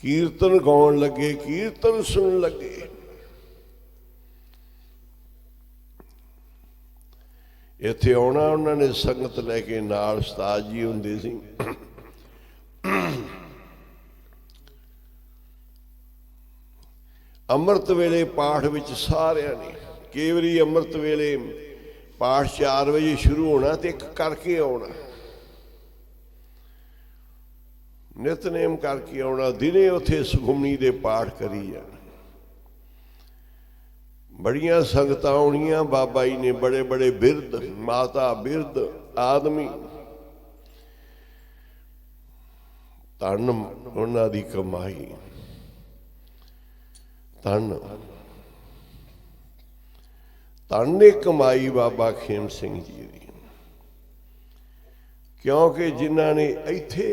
ਕੀਰਤਨ ਗਾਉਣ ਲੱਗੇ, ਕੀਰਤਨ ਸੁਣਨ ਲੱਗੇ। ਇੱਥੇ ਆਉਣਾ ਉਹਨਾਂ ਨੇ ਸੰਗਤ ਲੈ ਕੇ, ਨਾਲ ਉਸਤਾਦ ਜੀ ਹੁੰਦੇ ਸੀ। ਅੰਮ੍ਰਿਤ ਵੇਲੇ ਪਾਠ ਵਿੱਚ ਸਾਰਿਆਂ ਨੇ, ਕਈ ਵਾਰੀ ਅੰਮ੍ਰਿਤ ਵੇਲੇ ਪਾਠ 4 ਵਜੇ ਸ਼ੁਰੂ ਹੋਣਾ ਤੇ ਇੱਕ ਕਰਕੇ ਆਉਣਾ, ਨਿਤਨੇਮ ਕਰਕੇ ਆਉਣਾ, ਦਿਨੇ ਉੱਥੇ ਸੁਖਮਨੀ ਦੇ ਪਾਠ ਕਰੀ ਜਾਣਾ। ਬੜੀਆਂ ਸੰਗਤਾਂ ਆਉਣੀਆਂ, ਬਾਬਾ ਜੀ ਨੇ ਬੜੇ ਬੜੇ ਬਿਰਧ, ਮਾਤਾ ਬਿਰਧ ਆਦਮੀ, ਧੰਨ ਉਹਨਾਂ ਦੀ ਕਮਾਈ, ਧੰਨ ਧੰਨ ਕਮਾਈ ਬਾਬਾ ਖੇਮ ਸਿੰਘ ਜੀ ਦੀ, ਕਿਉਂਕਿ ਜਿਨ੍ਹਾਂ ਨੇ ਇੱਥੇ,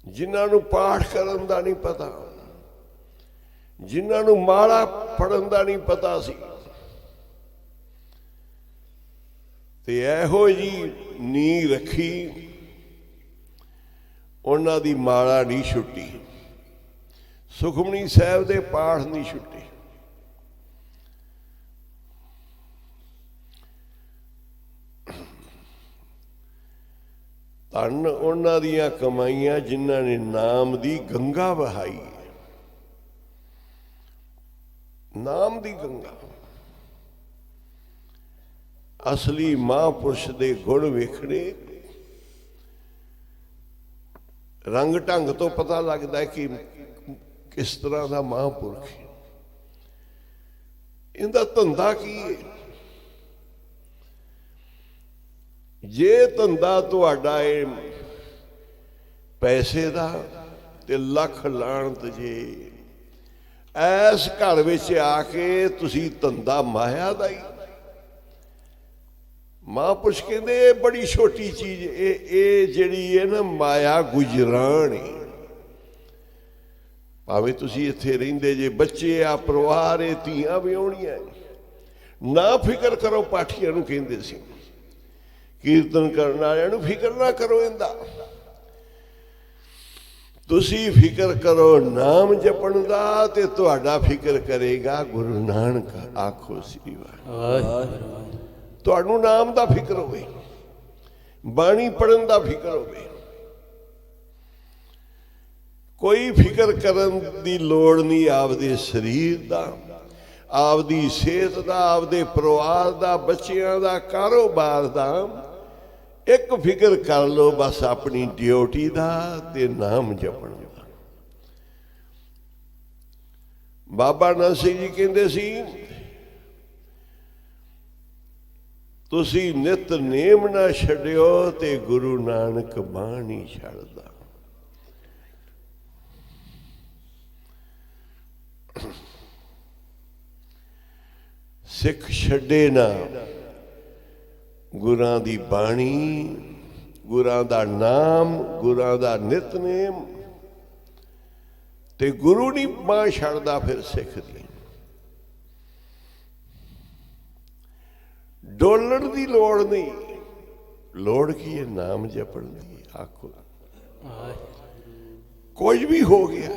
ਜਿਨ੍ਹਾਂ ਨੂੰ ਪਾਠ ਕਰਨ ਦਾ ਨਹੀਂ ਪਤਾ, ਜਿਨ੍ਹਾਂ ਨੂੰ ਮਾਲਾ ਪੜਨ ਦਾ ਨਹੀਂ ਪਤਾ ਸੀ, ਤੇ ਇਹੋ ਜੀ ਨੀਂਹ ਰੱਖੀ, ਉਹਨਾਂ ਦੀ ਮਾਲਾ ਨਹੀਂ ਛੁੱਟੀ, ਸੁਖਮਨੀ ਸਾਹਿਬ ਦੇ ਪਾਠ ਨਹੀਂ ਛੁੱਟੇ। ਧੰਨ ਉਹਨਾਂ ਦੀਆਂ ਕਮਾਈਆਂ ਜਿਨ੍ਹਾਂ ਨੇ ਨਾਮ ਦੀ ਗੰਗਾ ਵਹਾਈ, ਨਾਮ ਦੀ ਗੰਗਾ। ਅਸਲੀ ਮਹਾਂਪੁਰਸ਼ ਦੇ ਗੁਣ ਵੇਖਣੇ, ਰੰਗ ਢੰਗ ਤੋਂ ਪਤਾ ਲੱਗਦਾ ਕਿ ਕਿਸ ਤਰ੍ਹਾਂ ਦਾ ਮਹਾਂਪੁਰਖ ਹੈ, ਇਹਦਾ ਧੰਦਾ ਕੀ ਹੈ। ਜੇ ਧੰਦਾ ਤੁਹਾਡਾ ਇਹ ਪੈਸੇ ਦਾ ਤੇ ਲੱਖ ਲਾਣਤ, ਜੇ ਐਸ ਘਰ ਵਿੱਚ ਆ ਕੇ ਤੁਸੀਂ ਧੰਦਾ ਮਾਇਆ ਦਾ ਹੀ, ਮਹਾਂਪੁਰਸ਼ ਕਹਿੰਦੇ ਇਹ ਬੜੀ ਛੋਟੀ ਚੀਜ਼, ਇਹ ਜਿਹੜੀ ਹੈ ਨਾ ਮਾਇਆ ਗੁਜਰਾਨ ਹੈ। ਭਾਵੇਂ ਤੁਸੀਂ ਇੱਥੇ ਰਹਿੰਦੇ ਜੇ, ਬੱਚੇ ਆ, ਪਰਿਵਾਰ ਹੈ, ਧੀਆਂ ਵਿਆਹੁਣੀਆਂ, ਨਾ ਫਿਕਰ ਕਰੋ। ਪਾਠੀਆਂ ਨੂੰ ਕਹਿੰਦੇ ਸੀ, ਕੀਰਤਨ ਕਰਨ ਵਾਲਿਆਂ ਨੂੰ, ਫਿਕਰ ਨਾ ਕਰੋ ਇਹਦਾ, ਤੁਸੀਂ ਫਿਕਰ ਕਰੋ ਨਾਮ ਜਪਣ ਦਾ, ਤੇ ਤੁਹਾਡਾ ਫਿਕਰ ਕਰੇਗਾ ਗੁਰੂ ਨਾਨਕ। ਆਖੋ ਸ੍ਰੀ ਵਾਹਿਗੁਰੂ। ਤੁਹਾਨੂੰ ਨਾਮ ਦਾ ਫਿਕਰ ਹੋਵੇ, ਬਾਣੀ ਪੜਨ ਦਾ ਫਿਕਰ ਹੋਵੇ। ਕੋਈ ਫਿਕਰ ਕਰਨ ਦੀ ਲੋੜ ਨਹੀਂ ਆਪਦੇ ਸਰੀਰ ਦਾ, ਆਪਦੀ ਸਿਹਤ ਦਾ, ਆਪਦੇ ਪਰਿਵਾਰ ਦਾ, ਬੱਚਿਆਂ ਦਾ, ਕਾਰੋਬਾਰ ਦਾ। ਇੱਕ ਫਿਕਰ ਕਰ ਲਓ ਬਸ ਆਪਣੀ ਡਿਊਟੀ ਦਾ ਤੇ ਨਾਮ ਜਪਣ ਦਾ। ਬਾਬਾ ਨਾਨਕ ਸਿੰਘ ਜੀ ਕਹਿੰਦੇ ਸੀ ਤੁਸੀਂ ਨਿਤਨੇਮ ਨਾ ਛੱਡਿਓ ਤੇ ਗੁਰੂ ਨਾਨਕ ਬਾਣੀ ਛੱਡਦਾ। ਸਿੱਖ ਛੱਡੇ ਨਾ ਗੁਰਾਂ ਦੀ ਬਾਣੀ, ਗੁਰਾਂ ਦਾ ਨਾਮ, ਗੁਰਾਂ ਦਾ ਨਿਤਨੇਮ। ਤੇ ਗੁਰੂ ਨਹੀਂ ਬਾਂਹ ਛੱਡਦਾ ਫਿਰ ਸਿੱਖ ਦੀ। ਡੋਲਣ ਦੀ ਲੋੜ ਨਹੀਂ, ਲੋੜ ਕੀ ਹੈ ਨਾਮ ਜਪਣ ਦੀ। ਆਖੋ ਕੁਝ ਵੀ ਹੋ ਗਿਆ,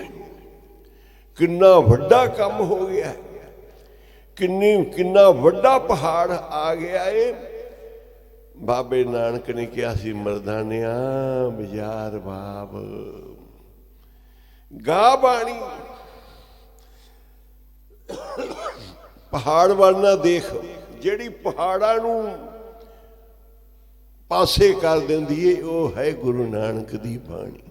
ਕਿੰਨਾ ਵੱਡਾ ਕੰਮ ਹੋ ਗਿਆ, ਕਿੰਨਾ ਵੱਡਾ ਪਹਾੜ ਆ ਗਿਆ ਏ। ਬਾਬੇ ਨਾਨਕ ਨੇ ਕਿਹਾ ਸੀ ਮਰਦਾਨਿਆ ਬਾਜ਼ਾਰ ਬਾਬ ਗਾ ਬਾਣੀ, ਪਹਾੜ ਵੱਲ ਨਾ ਦੇਖ। ਜਿਹੜੀ ਪਹਾੜਾਂ ਨੂੰ ਪਾਸੇ ਕਰ ਦਿੰਦੀ ਏ ਉਹ ਹੈ ਗੁਰੂ ਨਾਨਕ ਦੀ ਬਾਣੀ।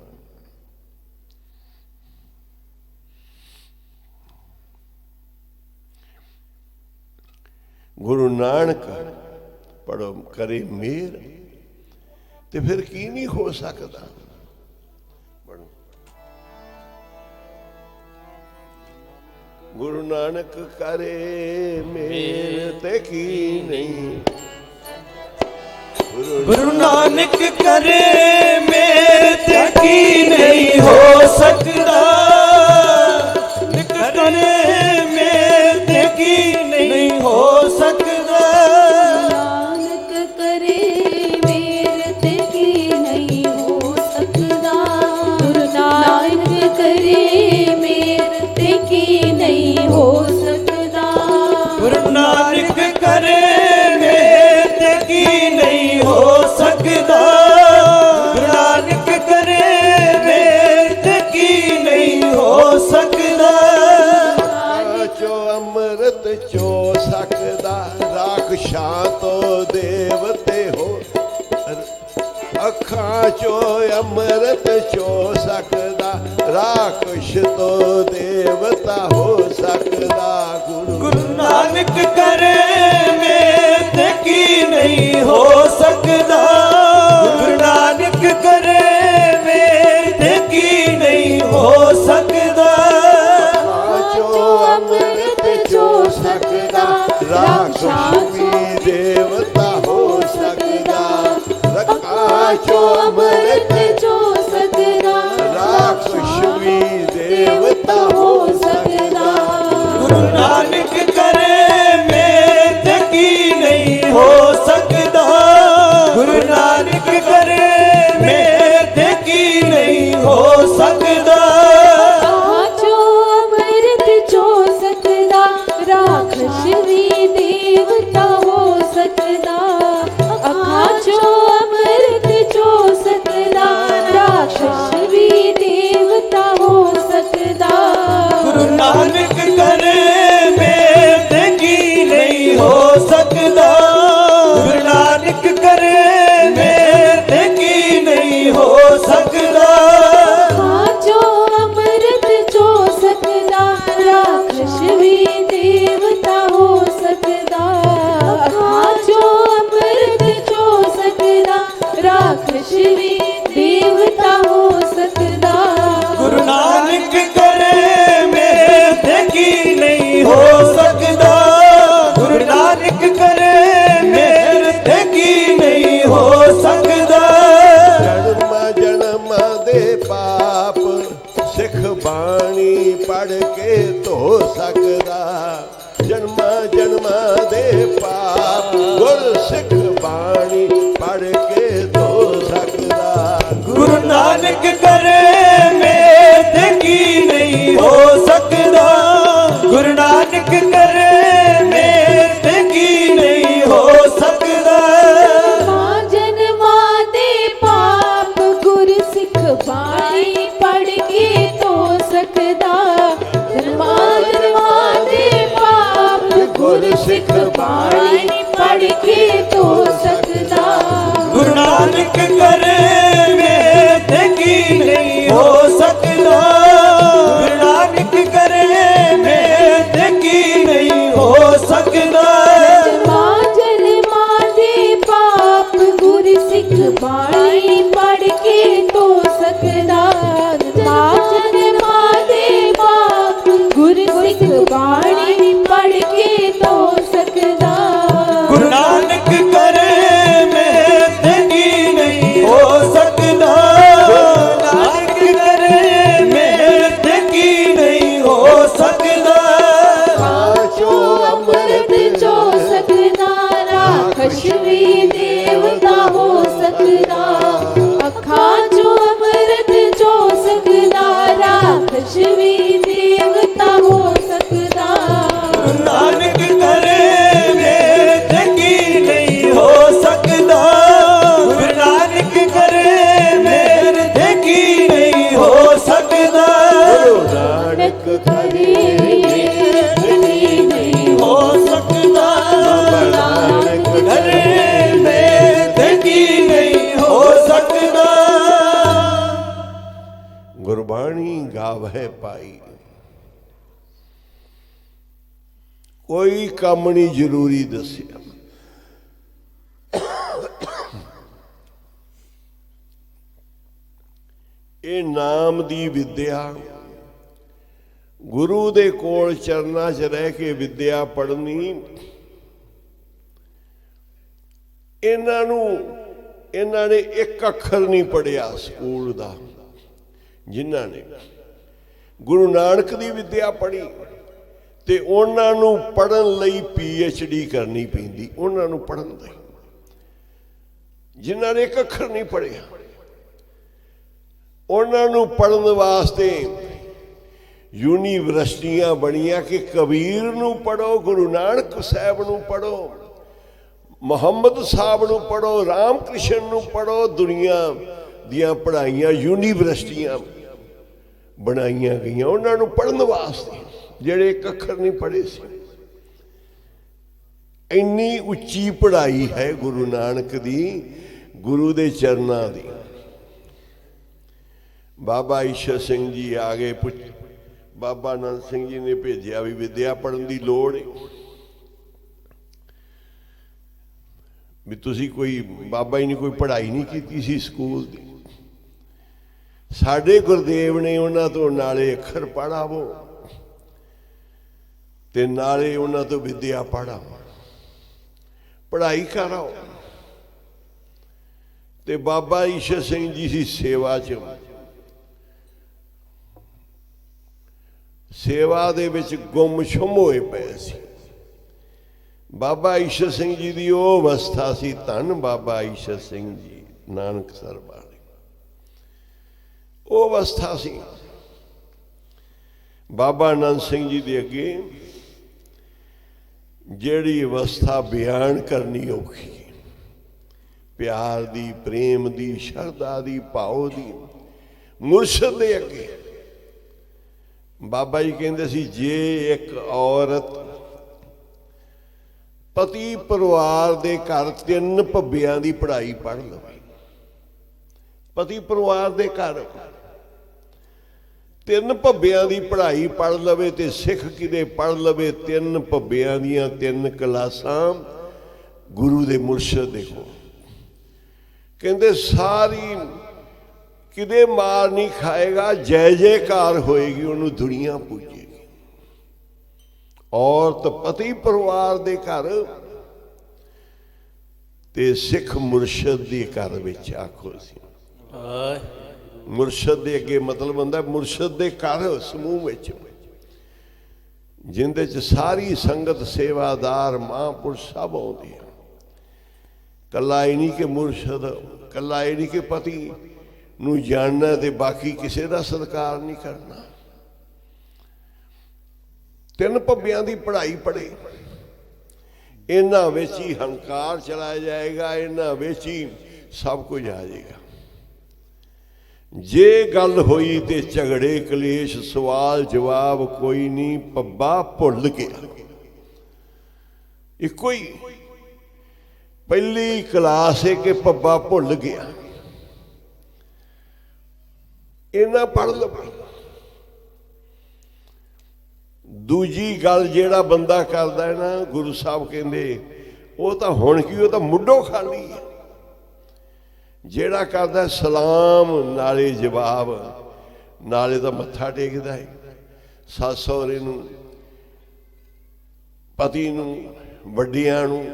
ਗੁਰੂ ਨਾਨਕ ਪੜੋ ਕਰੇ ਮੇਰ ਤੇ ਫਿਰ ਕੀ ਨਹੀਂ ਹੋ ਸਕਦਾ। ਗੁਰੂ ਨਾਨਕ ਕਰੇ ਮੇਰ ਤੇ ਕੀ ਨਹੀਂ। ਗੁਰੂ ਨਾਨਕ ਕਰੇ ਮੇਰ ਤੇ ਕੀ ਨਹੀਂ ਹੋ ਸਕਦਾ। ਕਰੇ ਮੇਰ ਤੇ ਕੀ ਨਹੀਂ ਹੋ ਸਕਦਾ। ਨਾਨਕ ਕਰੇ ਮੇਰ ਤੇ ਕੀ ਨਹੀਂ ਹੋ ਸਕਦਾ। ਗੁਰੂ ਨਾਨਕ ਕਰੇ ਮੇਰ ਤੇ ਕੀ ਨਹੀਂ ਹੋ ਸਕਦਾ। ਗੁਰੂ ਨਾਨਕ ਕਰੇ ਮੇਰ ਤੇ ਕੀ ਨਹੀਂ ਹੋ ਸਕਦਾ। ਗੁਰੂ ਨਾਨਕ ਕਰੇ ਮੇਰ ਤੇ ਕੀ ਨਹੀਂ ਹੋ ਸਕਦਾ। ਚੋ ਅੰਮ੍ਰਿਤ ਚੋ ਸਕਦਾ ਰਾਖਸ਼ਾਂ ਤੋਂ ਦੇਵਤੇ ਹੋ। ਅੱਖਾਂ ਚੋ ਅੰਮ੍ਰਿਤ ਚੋ ਸਕਦਾ ਰਾਖਸ਼ ਤੋਂ ਦੇਵਤਾ ਹੋ ਸਕਦਾ। ਗੁਰੂ ਨਾਨਕ ਕਰੇ ਮੇਰ ਤੇ ਕੀ ਨਹੀਂ ਹੋ ਸਕਦਾ। ਗੁਰੂ ਨਾਨਕ ਕਰੇ ਮੇਰ ਤੇ ਕੀ ਨਹੀਂ ਹੋ ਸਕਦਾ। ਅੰਮ੍ਰਿਤ ਚੋ ਸਕਦਾ ਰਾਖਸ਼ਾਂ ਵੀ ਦੇਵਤਾ ਹੋ ਸਕਦਾ। ਰੱਖਾ ਚੋ ਅੰਮ੍ਰਿਤ ਚੋ ਸਕਦਾ ਰਾਖਸ਼ ਵੀ ਦੇਵਤਾ ਹੋ ਸਕਦਾ। ਗੁਰੂ ਨਾਨਕ ਕਰੇ ਮੇਰ ਤੇ ਕੀ ਨਹੀਂ ਹੋ ਸਕਦਾ। ਗੁਰੂ ਨਾਨਕ ਕਰੇ ਮੇਰ ਤੇ ਕੀ ਨਹੀਂ ਹੋ ਸਕਦਾ। ਰਾਖਸ਼ ਵੀ ਦੇਵਤਾ ਹੋ ਸਕਦਾ। ਅੱਖਾਂ ਚੋ ਅੰਮ੍ਰਿਤ ਚੋ ਸਕਦਾ ਰਾਖਸ਼ ਵੀ ਦੇਵਤਾ ਹੋ ਸਕਦਾ। ਗੁਰੂ ਨਾਨਕ ਕਰੇ ਮੇਰ ਤੇ ਕੀ ਨਹੀਂ ਹੋ ਸਕਦਾ। ਗੁਰੂ ਨਾਨਕ ਕਰੇ ਮੇਰ ਤੇ ਕੀ ਨਹੀਂ ਹੋ ਸਕਦਾ। ਅੱਖਾਂ ਚੋ ਅੰਮ੍ਰਿਤ ਚੋ ਸਕਦਾ ਰਾਖਸ਼ ਵੀ ਦੇਵਤਾ ਹੋ ਸਕਦਾ। ਅੱਖਾਂ ਚੋ ਅੰਮ੍ਰਿਤ ਚੋ ਸਕਦਾ ਰਾਖਸ਼ ਵੀ ਦੇਵਤਾ ਹੋ ਸਕਦਾ। ਗੁਰੂ ਨਾਨਕ ਕਰੇ ਮੇਰ ਤੇ ਕੀ ਨਹੀਂ ਹੋ ਸਕਦਾ। ਗੁਰੂ ਨਾਨਕ ਕਰੇ ਮੇਰ ਤੇ ਕੀ ਨਹੀਂ ਹੋ ਸਕਦਾ। ਜਨਮ ਜਨਮ ਦੇ ਪਾਪ ਸਿੱਖ ਬਾਣੀ ਪੜ ਕੇ ਧੋ ਸਕਦਾ। ਜਨਮ ਜਨਮ ਦੇ ਪਾਪ ਗੁਰ ਸਿੱਖ ਬਾਣੀ ਪੜ ਕੇ ਧੋ ਸਕਦਾ। ਗੁਰੂ ਨਾਨਕ ਕਰੇ ਮੇਰ ਤੇ ਕੀ ਨਹੀਂ ਹੋ ਸਕਦਾ। ਗੁਰੂ ਨਾਨਕ ਕਰੇ ਮੇਰ ਤੇ ਕੀ ਨਹੀਂ ਹੋ ਸਕਦਾ। ਜਨਮਾਂ ਬਾਣੀ ਗਾਵਹਿ ਪਾਈ। ਕੋਈ ਕੰਮ ਨਹੀਂ ਜ਼ਰੂਰੀ ਦੱਸਿਆ। ਇਹ ਨਾਮ ਦੀ ਵਿਦਿਆ, ਗੁਰੂ ਦੇ ਕੋਲ ਚਰਨਾਂ 'ਚ ਰਹਿ ਕੇ ਵਿਦਿਆ ਪੜ੍ਹਨੀ, ਇਹਨਾਂ ਨੇ ਇੱਕ ਅੱਖਰ ਨਹੀਂ ਪੜ੍ਹਿਆ ਸਕੂਲ ਦਾ। ਜਿਨ੍ਹਾਂ ਨੇ ਗੁਰੂ ਨਾਨਕ ਦੀ ਵਿਦਿਆ ਪੜ੍ਹੀ ਤੇ ਉਹਨਾਂ ਨੂੰ ਪੜ੍ਹਨ ਲਈ PhD ਕਰਨੀ ਪੈਂਦੀ, ਉਹਨਾਂ ਨੂੰ ਪੜ੍ਹਨ ਲਈ। ਜਿਨ੍ਹਾਂ ਨੇ ਇੱਕ ਅੱਖਰ ਨਹੀਂ ਪੜ੍ਹਿਆ, ਉਹਨਾਂ ਨੂੰ ਪੜ੍ਹਨ ਵਾਸਤੇ ਯੂਨੀਵਰਸਿਟੀਆਂ ਬਣੀਆਂ ਕਿ ਕਬੀਰ ਨੂੰ ਪੜ੍ਹੋ, ਗੁਰੂ ਨਾਨਕ ਸਾਹਿਬ ਨੂੰ ਪੜ੍ਹੋ, ਮੁਹੰਮਦ ਸਾਹਿਬ ਨੂੰ ਪੜ੍ਹੋ, ਰਾਮ ਕ੍ਰਿਸ਼ਨ ਨੂੰ ਪੜ੍ਹੋ। ਦੁਨੀਆ ਦੀਆਂ ਪੜ੍ਹਾਈਆਂ, ਯੂਨੀਵਰਸਿਟੀਆਂ ਬਣਾਈਆਂ ਗਈਆਂ ਉਹਨਾਂ ਨੂੰ ਪੜ੍ਹਨ ਵਾਸਤੇ, ਜਿਹੜੇ ਇੱਕ ਅੱਖਰ ਨਹੀਂ ਪੜ੍ਹੇ ਸੀ। ਇੰਨੀ ਉੱਚੀ ਪੜ੍ਹਾਈ ਹੈ ਗੁਰੂ ਨਾਨਕ ਦੀ, ਗੁਰੂ ਦੇ ਚਰਨਾਂ ਦੀ। ਬਾਬਾ ਈਸ਼ਰ ਸਿੰਘ ਜੀ ਆ ਗਏ, ਬਾਬਾ ਆਨੰਦ ਸਿੰਘ ਜੀ ਨੇ ਭੇਜਿਆ ਵੀ ਵਿਦਿਆ ਪੜ੍ਹਨ ਦੀ ਲੋੜ ਹੈ, ਵੀ ਤੁਸੀਂ ਕੋਈ ਬਾਬਾ ਜੀ ਨੇ ਕੋਈ ਪੜ੍ਹਾਈ ਨਹੀਂ ਕੀਤੀ ਸੀ ਸਕੂਲ ਦੀ। ਸਾਡੇ ਗੁਰਦੇਵ ਨੇ ਉਹਨਾਂ ਤੋਂ ਨਾਲੇ ਅੱਖਰ ਪੜ੍ਹਾਵੋ ਤੇ ਨਾਲੇ ਉਹਨਾਂ ਤੋਂ ਵਿਦਿਆ ਪੜ੍ਹਾਓ, ਪੜ੍ਹਾਈ ਕਰਾਓ। ਤੇ ਬਾਬਾ ਈਸ਼ਰ ਸਿੰਘ ਜੀ ਦੀ ਸੇਵਾ 'ਚ, ਸੇਵਾ ਦੇ ਵਿੱਚ ਗੁੰਮਸ਼ੁੰਮ ਹੋਏ ਪਏ ਸੀ। ਬਾਬਾ ਈਸ਼ਰ ਸਿੰਘ ਜੀ ਦੀ ਉਹ ਅਵਸਥਾ ਸੀ, ਧੰਨ ਬਾਬਾ ਈਸ਼ਰ ਸਿੰਘ ਜੀ ਨਾਨਕਸਰ ਵਾਲੇ, ਉਹ ਅਵਸਥਾ ਸੀ। ਬਾਬਾ ਆਨੰਦ ਸਿੰਘ ਜੀ ਦੇ ਅੱਗੇ ਜਿਹੜੀ ਅਵਸਥਾ ਬਿਆਨ ਕਰਨੀ ਔਖੀ, ਪਿਆਰ ਦੀ, ਪ੍ਰੇਮ ਦੀ, ਸ਼ਰਧਾ ਦੀ, ਭਾਵ ਦੀ, ਮੁਰਸ਼ਦ ਦੇ ਅੱਗੇ ਬਾਬਾ ਜੀ ਕਹਿੰਦੇ ਸੀ, ਜੇ ਇੱਕ ਔਰਤ ਪਤੀ ਪਰਿਵਾਰ ਦੇ ਘਰ 3 ਭੱਬਿਆਂ ਦੀ ਪੜ੍ਹਾਈ ਪੜ੍ਹ ਲਵੇ, ਪਤੀ ਪਰਿਵਾਰ ਦੇ ਘਰ 3 ਭੱਬਿਆਂ ਦੀ ਪੜ੍ਹਾਈ ਪੜ੍ਹ ਲਵੇ ਤੇ ਸਿੱਖ ਕਿਤੇ ਪੜ੍ਹ ਲਵੇ 3 ਭੱਬਿਆਂ ਦੀਆਂ 3 ਕਲਾਸਾਂ ਗੁਰੂ ਦੇ ਮੁਰਸ਼ਦ ਦੇ ਕੋਲ, ਕਹਿੰਦੇ ਸਾਰੀ ਕਿਤੇ ਮਾਰ ਨਹੀਂ ਖਾਏਗਾ, ਜੈ ਜੈਕਾਰ ਹੋਏਗੀ, ਉਹਨੂੰ ਦੁਨੀਆ ਪੂਜੇਗੀ। ਔਰਤ ਪਤੀ ਪਰਿਵਾਰ ਦੇ ਘਰ ਤੇ ਸਿੱਖ ਮੁਰਸ਼ਦ ਦੇ ਘਰ ਵਿੱਚ, ਆਖੋ ਸੀ ਮੁਰਸ਼ਦ ਦੇ ਅੱਗੇ ਮਤਲਬ ਹੁੰਦਾ ਮੁਰਸ਼ਦ ਦੇ ਘਰ ਸਮੂਹ ਵਿੱਚ, ਜਿੰਦੇ 'ਚ ਸਾਰੀ ਸੰਗਤ ਸੇਵਾਦਾਰ ਮਹਾਂਪੁਰਸ਼ ਸਭ ਆਉਂਦੇ ਆ। ਕੱਲਾ ਇਹ ਨਹੀਂ ਕਿ ਮੁਰਸ਼ਦ, ਕੱਲਾ ਇਹ ਨਹੀਂ ਕਿ ਪਤੀ ਨੂੰ ਜਾਣਨਾ ਤੇ ਬਾਕੀ ਕਿਸੇ ਦਾ ਸਤਿਕਾਰ ਨਹੀਂ ਕਰਨਾ। 3 ਭੱਬਿਆਂ ਦੀ ਪੜ੍ਹਾਈ ਪੜ੍ਹੇ, ਇਹਨਾਂ ਵਿੱਚ ਹੀ ਹੰਕਾਰ ਚਲਾ ਜਾਏਗਾ, ਇਹਨਾਂ ਵਿੱਚ ਹੀ ਸਭ ਕੁਝ ਆ ਜਾਏਗਾ। ਜੇ ਗੱਲ ਹੋਈ ਤੇ ਝਗੜੇ ਕਲੇਸ਼, ਸਵਾਲ ਜਵਾਬ ਕੋਈ ਨਹੀਂ, ਪੱਬਾ ਭੁੱਲ ਗਿਆ। ਇੱਕੋ ਹੀ ਪਹਿਲੀ ਕਲਾਸ ਹੈ ਕਿ ਪੱਬਾ ਭੁੱਲ ਗਿਆ, ਇਹਨਾਂ ਪੜ੍ਹ ਲਓ। ਦੂਜੀ ਗੱਲ ਜਿਹੜਾ ਬੰਦਾ ਕਰਦਾ ਹੈ ਨਾ, ਗੁਰੂ ਸਾਹਿਬ ਕਹਿੰਦੇ ਉਹ ਤਾਂ ਹੁਣ ਕੀ, ਉਹ ਤਾਂ ਮੁੱਢੋਂ ਖਾਲੀ ਹੈ। ਜਿਹੜਾ ਕਰਦਾ ਸਲਾਮ ਨਾਲੇ ਜਵਾਬ, ਨਾਲੇ ਤਾਂ ਮੱਥਾ ਟੇਕਦਾ ਹੈ ਸੱਸ ਸਹੁਰੇ ਨੂੰ, ਪਤੀ ਨੂੰ, ਵੱਡਿਆਂ ਨੂੰ,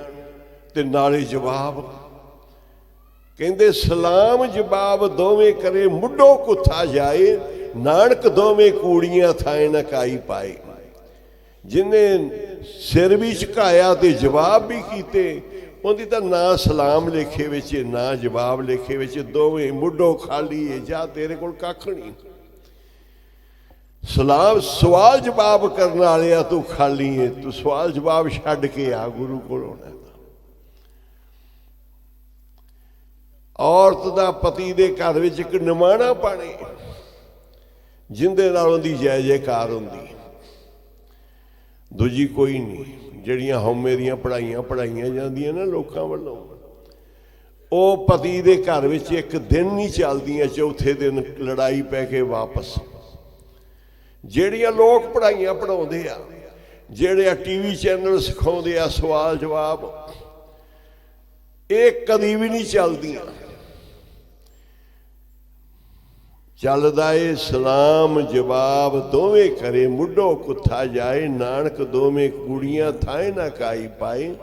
ਤੇ ਨਾਲੇ ਜਵਾਬ। ਕਹਿੰਦੇ ਸਲਾਮ ਜਵਾਬ ਦੋਵੇਂ ਕਰੇ, ਮੁੱਢੋਂ ਕੁੱਥਾ ਜਾਏ, ਨਾਨਕ ਦੋਵੇਂ ਕੂੜੀਆਂ ਥਾਏ ਨਾ ਕਾਈ ਪਾਏ। ਜਿਹਨੇ ਸਿਰ ਵੀ ਝੁਕਾਇਆ ਤੇ ਜਵਾਬ ਵੀ ਕੀਤੇ, ਉਹਦੀ ਤਾਂ ਨਾ ਸਲਾਮ ਲੇਖੇ ਵਿੱਚ, ਨਾ ਜਵਾਬ ਲੇਖੇ ਵਿੱਚ, ਦੋਵੇਂ ਮੁੱਢੋਂ ਖਾਲੀ ਹੈ। ਜਾਂ ਤੇਰੇ ਕੋਲ ਕੱਖ ਨਹੀਂ, ਸਲਾਮ ਸਵਾਲ ਜਵਾਬ ਕਰਨ ਵਾਲਿਆ ਤੂੰ ਖਾਲੀ ਹੈ, ਤੂੰ ਸਵਾਲ ਜਵਾਬ ਛੱਡ ਕੇ ਆ ਗੁਰੂ ਕੋਲ ਆਉਣਾ। ਔਰਤ ਦਾ ਪਤੀ ਦੇ ਘਰ ਵਿੱਚ ਇੱਕ ਨਿਮਾਣਾ ਪਾਣੇ, ਜਿੰਦੇ ਨਾਲ ਉਹਦੀ ਜੈ ਜੈਕਾਰ ਹੁੰਦੀ, ਦੂਜੀ ਕੋਈ ਨਹੀਂ। ਜਿਹੜੀਆਂ ਹਉਮੈ ਦੀਆਂ ਪੜ੍ਹਾਈਆਂ ਜਾਂਦੀਆਂ ਨਾ ਲੋਕਾਂ ਵੱਲੋਂ, ਉਹ ਪਤੀ ਦੇ ਘਰ ਵਿੱਚ ਇੱਕ ਦਿਨ ਨਹੀਂ ਚੱਲਦੀਆਂ, ਚੌਥੇ ਦਿਨ ਲੜਾਈ ਪੈ ਕੇ ਵਾਪਸ। ਜਿਹੜੀਆਂ ਲੋਕ ਪੜ੍ਹਾਈਆਂ ਪੜ੍ਹਾਉਂਦੇ ਆ, ਜਿਹੜੇ TV ਚੈਨਲ ਸਿਖਾਉਂਦੇ ਆ ਸਵਾਲ ਜਵਾਬ, ਇਹ ਕਦੀ ਵੀ ਨਹੀਂ ਚੱਲਦੀਆਂ। ਚੱਲਦਾ ਏ ਸਲਾਮ ਜਵਾਬ ਦੋਵੇਂ ਕਰੇ, ਮੁੱਢੋ ਕੁੱਥਾ ਜਾਏ, ਨਾਨਕ ਦੋਵੇਂ ਕੁੜੀਆਂ ਥਾਏ ਨਾ ਕਾਈ ਪਾਏ।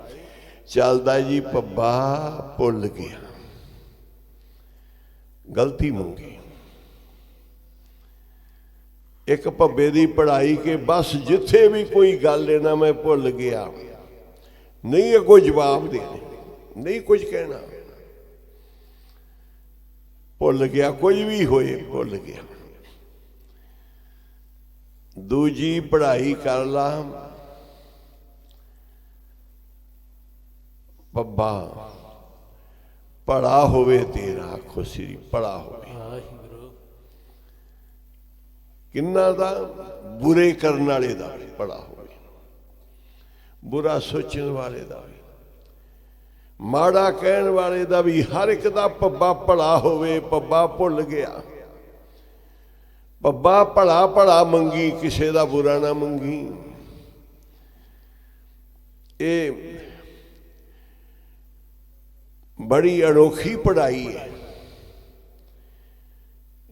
ਚੱਲਦਾ ਜੀ ਪੱਬਾ ਭੁੱਲ ਗਿਆ, ਗਲਤੀ ਮੰਗੀ। ਇੱਕ ਭੱਬੇ ਦੀ ਪੜ੍ਹਾਈ ਕਿ ਬਸ ਜਿੱਥੇ ਵੀ ਕੋਈ ਗੱਲ ਹੈ ਨਾ ਮੈਂ ਭੁੱਲ ਗਿਆ, ਨਹੀਂ ਅੱਗੋਂ ਜਵਾਬ ਦੇਣੇ, ਨਹੀਂ ਕੁਝ ਕਹਿਣਾ, ਭੁੱਲ ਗਿਆ, ਕੁਝ ਵੀ ਹੋਏ ਭੁੱਲ ਗਿਆ। ਦੂਜੀ ਪੜ੍ਹਾਈ ਕਰ ਲਾ, ਪੱਬਾ ਪੜਾ ਹੋਵੇ ਤੇਰਾ, ਆਖੋ ਸ੍ਰੀ ਪੜਾ ਹੋਵੇ। ਕਿੰਨਾ ਦਾ? ਬੁਰੇ ਕਰਨ ਵਾਲੇ ਦਾ ਵੀ ਪੜਾ ਹੋਵੇ, ਬੁਰਾ ਸੋਚਣ ਵਾਲੇ ਦਾ ਵੀ, ਮਾੜਾ ਕਹਿਣ ਵਾਲੇ ਦਾ ਵੀ, ਹਰ ਇੱਕ ਦਾ ਪੱਬਾ ਭਲਾ ਹੋਵੇ। ਪੱਬਾ ਭੁੱਲ ਗਿਆ, ਪੱਬਾ ਭਲਾ ਭਲਾ ਮੰਗੀ, ਕਿਸੇ ਦਾ ਬੁਰਾ ਨਾ ਮੰਗੀ। ਇਹ ਬੜੀ ਅਨੋਖੀ ਪੜ੍ਹਾਈ ਹੈ।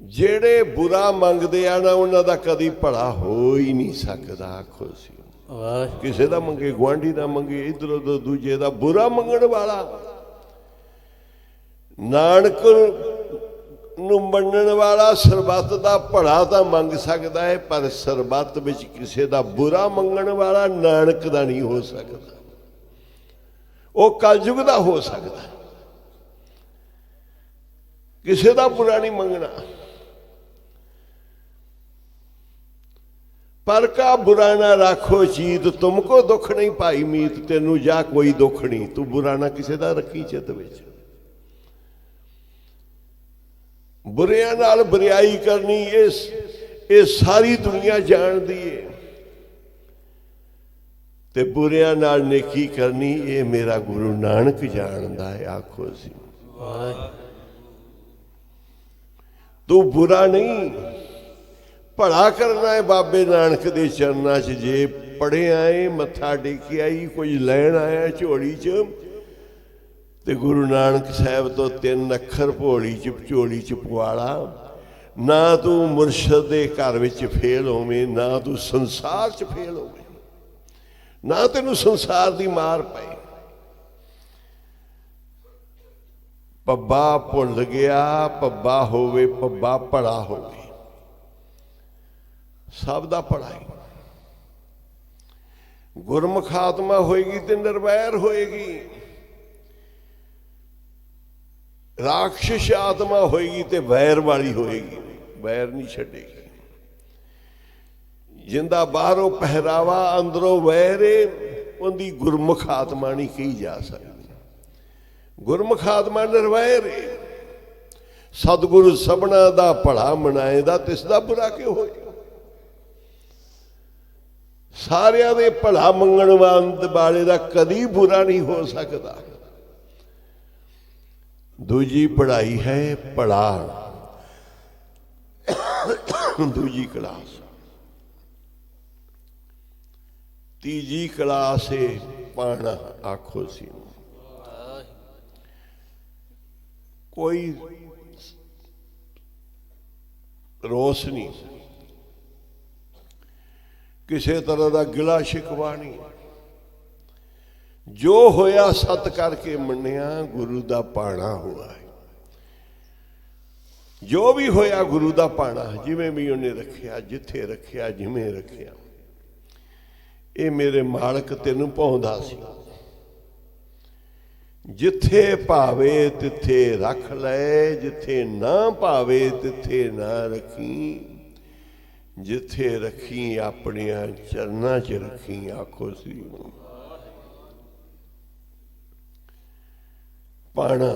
ਜਿਹੜੇ ਬੁਰਾ ਮੰਗਦੇ ਆ ਨਾ ਉਹਨਾਂ ਦਾ ਕਦੀ ਭਲਾ ਹੋ ਹੀ ਨਹੀਂ ਸਕਦਾ। ਆਖੋ ਸੀ ਕਿਸੇ ਦਾ ਮੰਗੇ, ਗੁਆਂਢੀ ਦਾ ਮੰਗੇ, ਇੱਧਰ ਉੱਧਰ ਦੂਜੇ ਦਾ ਬੁਰਾ ਮੰਗਣ ਵਾਲਾ ਨਾਨਕ ਨੂੰ ਮੰਨਣ ਵਾਲਾ ਸਰਬੱਤ ਦਾ ਭਲਾ ਤਾਂ ਮੰਗ ਸਕਦਾ ਹੈ, ਪਰ ਸਰਬੱਤ ਵਿੱਚ ਕਿਸੇ ਦਾ ਬੁਰਾ ਮੰਗਣ ਵਾਲਾ ਨਾਨਕ ਦਾ ਨਹੀਂ ਹੋ ਸਕਦਾ। ਉਹ ਕਲਯੁਗ ਦਾ ਹੋ ਸਕਦਾ, ਕਿਸੇ ਦਾ ਬੁਰਾ ਨਹੀਂ ਮੰਗਣਾ। पर का बुरा ना राखो चीत, तुमको दुख नहीं पाई मीत। तेनू जा कोई दुख नहीं, तू बुरा ना किसी का रखी चित विच। बुरियां नाल बुराई करनी ये सारी दुनिया जानदी है, ते बुरियां नाल नेकी करनी ये मेरा गुरु नानक जानदा है। आखो सी तू बुरा नहीं, भला करना है बाबे नानक दे चरना च। जे पढ़े आए, मत्था टेके आई, कोई लैन आया झोली च, ते गुरु नानक साहब तो 3 अखर भोली च झोली च पवाला। ना तू मुरशद दे घर विच फेल होवे, ना तू संसार च फेल होवे, ना तेनू संसार दी मार पए। पब्बा भुल गया, पब्बा होवे, पब्बा भला होवे, सब दा भलाई। गुरमुख आत्मा होएगी तो निर्वैर होएगी, राक्षस आत्मा होएगी तो वैर वाली होएगी, वैर नहीं छड़ेगी। जिंदा बाहरों पहरावा अंदरों वैर है, उनकी गुरमुख आत्मा नहीं कही जा सकती। गुरमुख आत्मा निर्वैर है। सतगुरु सबना दा भला मनाएदा, तिसदा बुरा क्यों होए। सारिया दे भला मंगण वाले दा कदी बुरा नहीं हो सकता। दूजी पढ़ाई है भला, दूजी क्लास। तीजी क्लास है पाना। आखो सी कोई रोस नहीं, किसी तरह का गिला शिकवा नहीं। जो होया सत करके मन्निया, गुरु दा पाना हुआ है। जो भी होया गुरु दा पाना, जिवें भी उन्हें रखिया, जिथे रखिया, जिवें रखिया। ये मेरे मालक तेनू पाउंदा सी, जिथे भावे तिथे रख ले, जिथे ना भावे तिथे ना रखी। जिथे रखी अपने चरना च रखी। आखो सी पाना,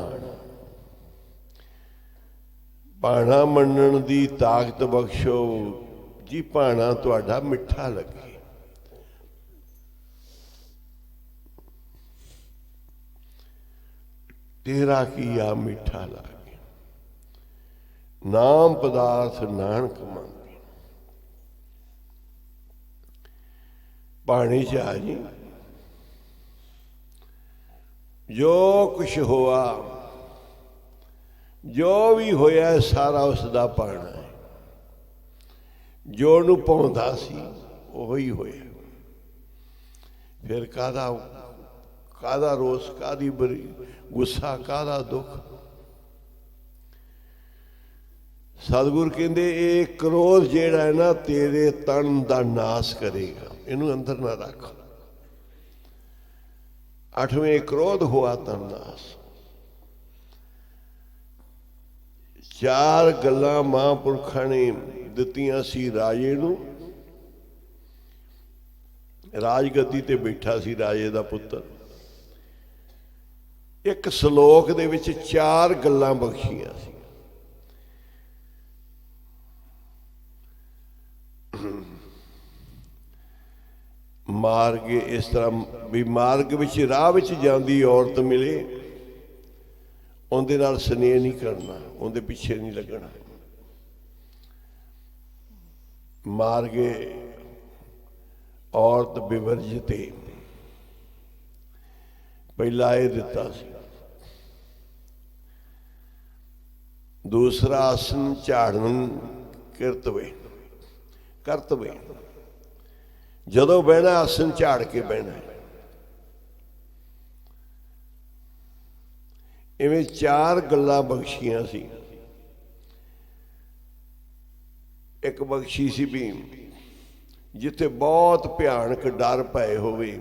पाना मनण दी ताकत बख्शो जी। पाना तुहाडा मिठा लगे, तेरा किया मिठा लगे। नाम पदार्थ नानक मंग, पानी च आ जी। जो कुछ हुआ, जो भी होया सारा उसका पाना है। जो ਉਹਨੂੰ ਪਾਉਂਦਾ ਸੀ ਉਹੀ ਹੋਇਆ। फिर कादा रोस, कादी बरी गुस्सा, कादा दुख। सतगुर कहते ये क्रोध जेड़ा है ना तेरे तन का नाश करेगा, इनू अंदर ना रख। 8वें क्रोध हुआ तन नाश। 4 गल्लां महापुरखा ने दित्तियां सी राजे नू। राजगद्दी ते बैठा सी राजे दा पुत्र। एक सलोक दे विच 4 गल्लां बख्शियां सी। मार्ग इस तरह भी मार्ग विच राह विच जांदी औरत मिले, उहदे नाल स्नेह नहीं करना, उहदे पिछे नहीं लगना। मार्गे औरत विवर्जिते पहला ये दिता सी। दूसरा आसन झाड़न करतवे, जदों बहना आसन झाड़ के बहना। इवें 4 गल्लां बख्शियां सी। एक बख्शी सी भी जिथे बहुत भयानक डर भय होवे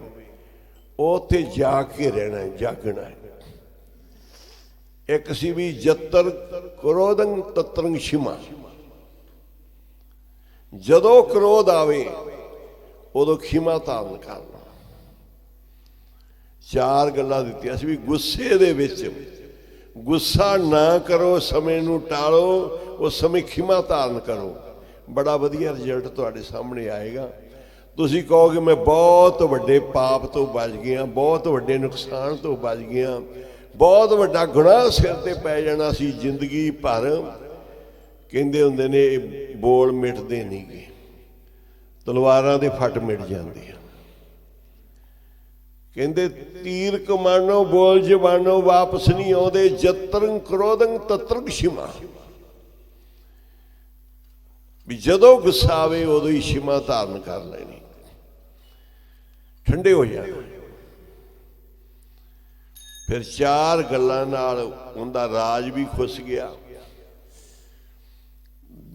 उत्थे जाके रहना है, जागना है। एक सी भी जत्र क्रोधं तत्रं क्षिमा, जदों क्रोध आवे उदों क्षिमा धारण करना। 4 गल्लां दित्तियां सी भी गुस्से दे विच गुस्सा ना करो, समय नूं टालो, उस समय क्षिमा धारण करो। बड़ा वधिया रिजल्ट तुहाडे सामने आएगा। तुसीं कहोगे मैं बहुत वड्डे पाप तो बच गया, बहुत वड्डे नुकसान तो बच गया, बहुत वड्डा गुनाह सिर ते पै जाना सी जिंदगी भर। कहंदे हुंदे ने बोल मिटदे नहीं गे, तलवारां दे फट मिट जांदे आ। कहंदे तीर कमानो बोल जवानो वापस नहीं आउंदे, जत्रं क्रोधं तत्रं क्षिमा। भी जदों गुस्सा आवे उदों ही क्षिमा धारण कर लेनी, ठंडे हो जाना। फिर 4 गल्लां नाल उनदा राज भी खुस गया,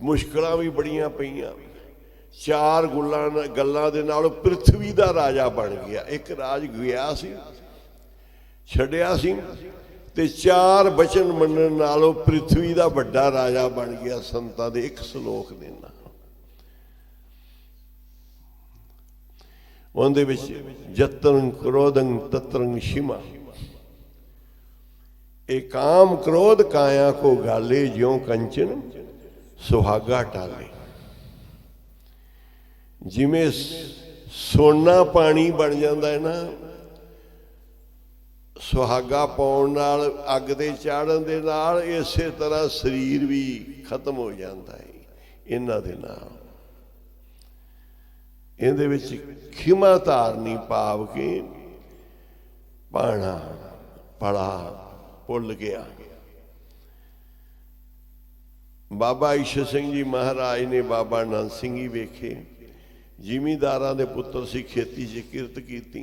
मुश्किलां भी बड़ियां पईयां। 4 गल्लां दे नाल पृथ्वी दा राजा बन गया। एक राज गया सी, छड्डिया सी, ते 4 बचन मनण नालों पृथ्वी दा वड्डा राजा बन गया संतां दे एक सलोक दे नाल। उहदे विच जत्रं क्रोधं तत्रं क्षिमा। एक काम क्रोध काया को गाले, ज्यों कंचन सुहागा टाले। जिमें सोना पानी बन जाता है ना, सुहागा पाउण नाल अग दे चाढ़न दे नाल इसे तरह शरीर भी खत्म हो जाता है। इन्हां दे नाल इहदे विच खिमा धारनी पाव के पाना पड़ा भुल गया। बाबा ईश्वर सिंह जी महाराज ने बाबा आनंद सिंह ही वेखे, जिमीदारां दे पुत्र सी, खेती च किरत कीती।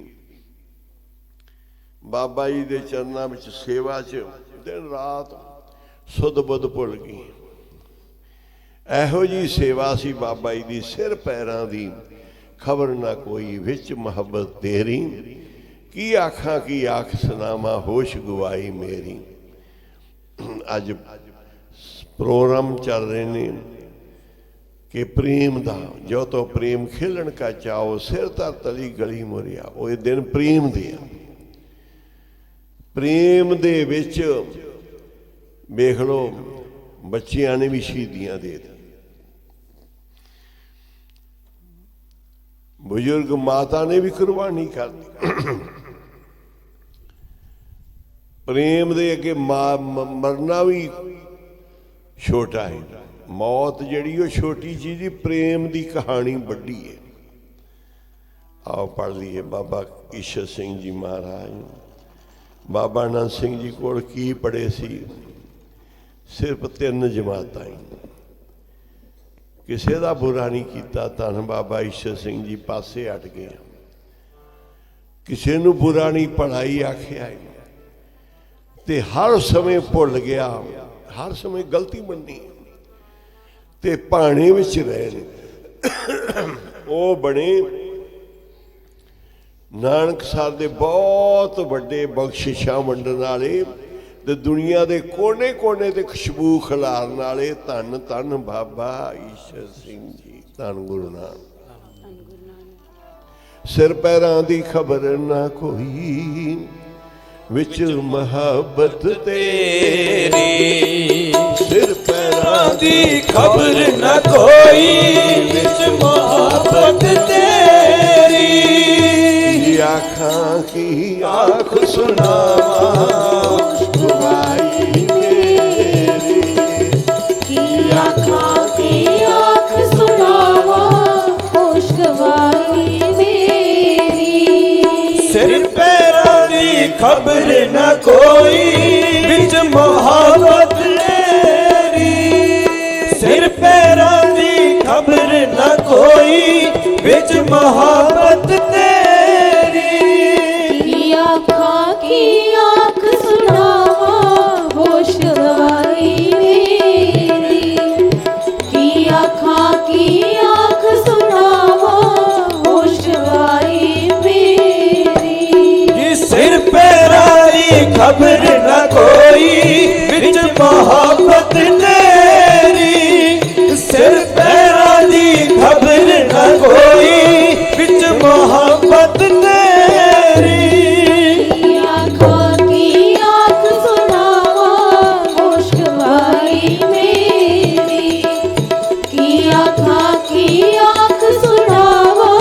बाबा जी दे चरनां विच सेवा च दिन रात सुध बुध भुल गई। एहो जी सेवा सी बाबा जी दी, सिर पैरां दी खबर ना कोई, विच मुहब्बत तेरी, की आखा की आख सुनावा, होश गवाई मेरी। अज प्रोग्राम चल रहे ने कि प्रेम दा, जो तो प्रेम खेलन का चाओ, सिर तर तली गली मुरिया। वो दिन प्रेम दे, प्रेम दे विच वेख लो बच्चियां ने भी शहीदियां दे दी। बुजुर्ग माता ने भी कुर्बानी कर दी। प्रेम दे अगे मरना भी छोटा है, मौत जिहड़ी वो छोटी चीज़, प्रेम की कहानी बड़ी है। आओ पढ़ लीए बाबा ईशर सिंह जी महाराज। बाबा नंद सिंह जी को की पढ़े सी? सिर्फ 3 जमातां ही, किसी का बुरा नहीं किया। धन बाबा ईशर सिंह जी पासे हट गए, किसी नूं बुरा नहीं पढ़ाई आखिया, ते हर समय भुल गया, हर समय गलती मनी, ते भाने विच रहे। वो बने नानकसर दे बहुत बड़े बख्शिशां वंडण वाले, ते दुनिया के कोने कोने ते खुशबू खिलारन वाले। धन धन बाबा ईशर सिंह जी, धन गुरु नानक। सिर पैरां दी खबर ना कोई, विच मुहब्बत तेरी। सिर पैरां दी खबर न कोई, विच मोहब्बत तेरी। आँखां की आँख सुनावा खुशबुआई मेरी। की आँखां की आँख सुनावा खुशबुआई मेरी। सिर पैरां दी खबर न कोई, विच मोहब्बत तेरी। सिर पैरां दी खबर न कोई, विच मोहब्बत तेरी। की आँखां की आँख सुनावा होश गवाई मेरी। की आँखां की आँख सुनावा होश गवाई मेरी। सिर पैरां दी खबर न कोई, विच मोहब्बत तेरी। सिर पैरां दी खबर न कोई, विच मोहब्बत तेरी। की आँखां की आँख सुनावा होश गवाई मेरी। की आँखां की आँख सुनावा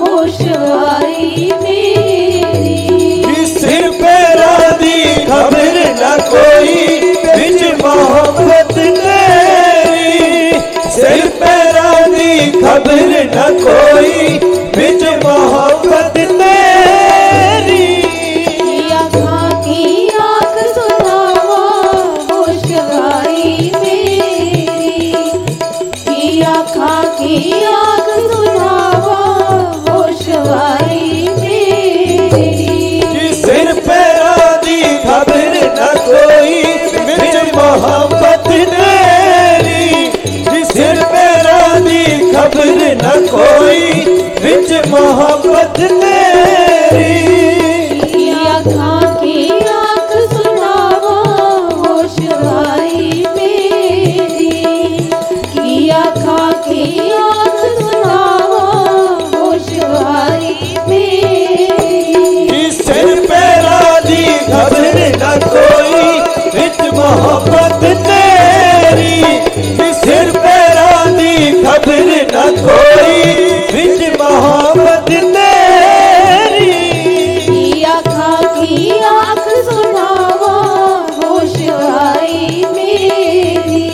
होश गवाई मेरी। सिर पैरां दी खबर न कोई, विच मोहब्बत तेरी। सिर पैरां दी खबर न कोई, विच मोहब्बत तेरी। की आँखां की आँख सुनावा होश गवाई मेरी। की आँखां की आँख सुनावा होश गवाई मेरी। सिर पैरां दी खबर न कोई, विच मोहब्बत तेरी। सिर पैरां दी खबर न कोई, विच मोहब्बत तेरी। की आँखां की आँख सुनावा होश गवाई मेरी। की आँखां की आँख सुनावा होश गवाई मेरी। सिर पैरां दी खबर न कोई, विच मोहब्बत तेरी। सिर पैरां दी खबर न कोई, विच मोहब्बत तेरी। की आँखां की आँख सुनावा होश गवाई मेरी।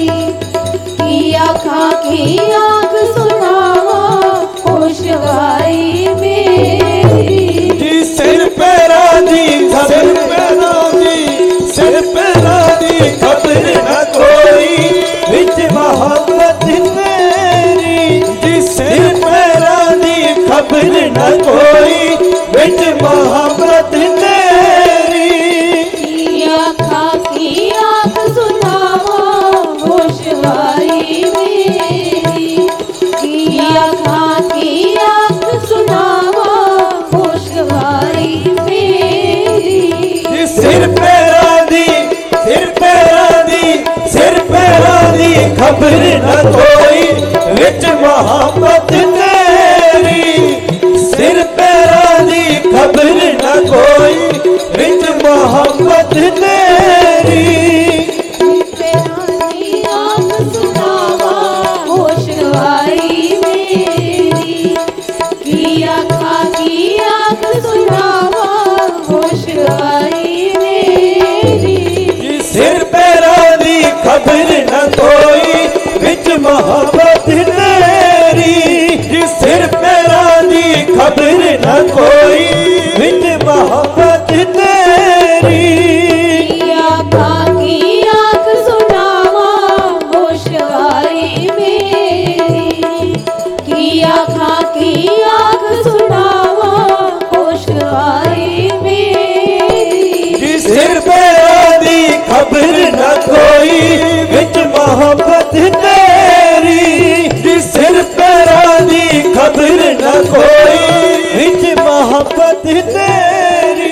की आँखां की आँख सुनावा होश गवाई मेरी। सिर पैरां दी खबर सिर पैरां दी खबर न कोई, विच मोहब्बत तेरी। सिर पैरां दी खबर न कोई, विच मोहब्बत तेरी। की आँखां की आँख सुनावा होश गवाई मेरी। की आँखां की आँख सुनावा होश गवाई मेरी। सिर पैरां दी खबर न कोई, विच मोहब्बत तेरी। सिर पैरां दी खबर न कोई, विच मोहब्बत तेरी। पैरां की आँख सुनावा होश गवाई मेरी। की आँखां की आँख सुनावा होश गवाई मेरी। सिर पैरां दी खबर न कोई, विच मोहब्बत तेरी। सिर पैरां दी खबर न कोई विच मोहब्बत तेरी। की आँखा की आँख सुनावा होशवारी मेरी, की आँखा की आँख सुनावा होशवारी मेरी। जिस सिर पैरों दी खबर न कोई विच मोहब्बत तेरी। जिस सिर पैरों दी खबर न कोई विच मोहब्बत तेरी।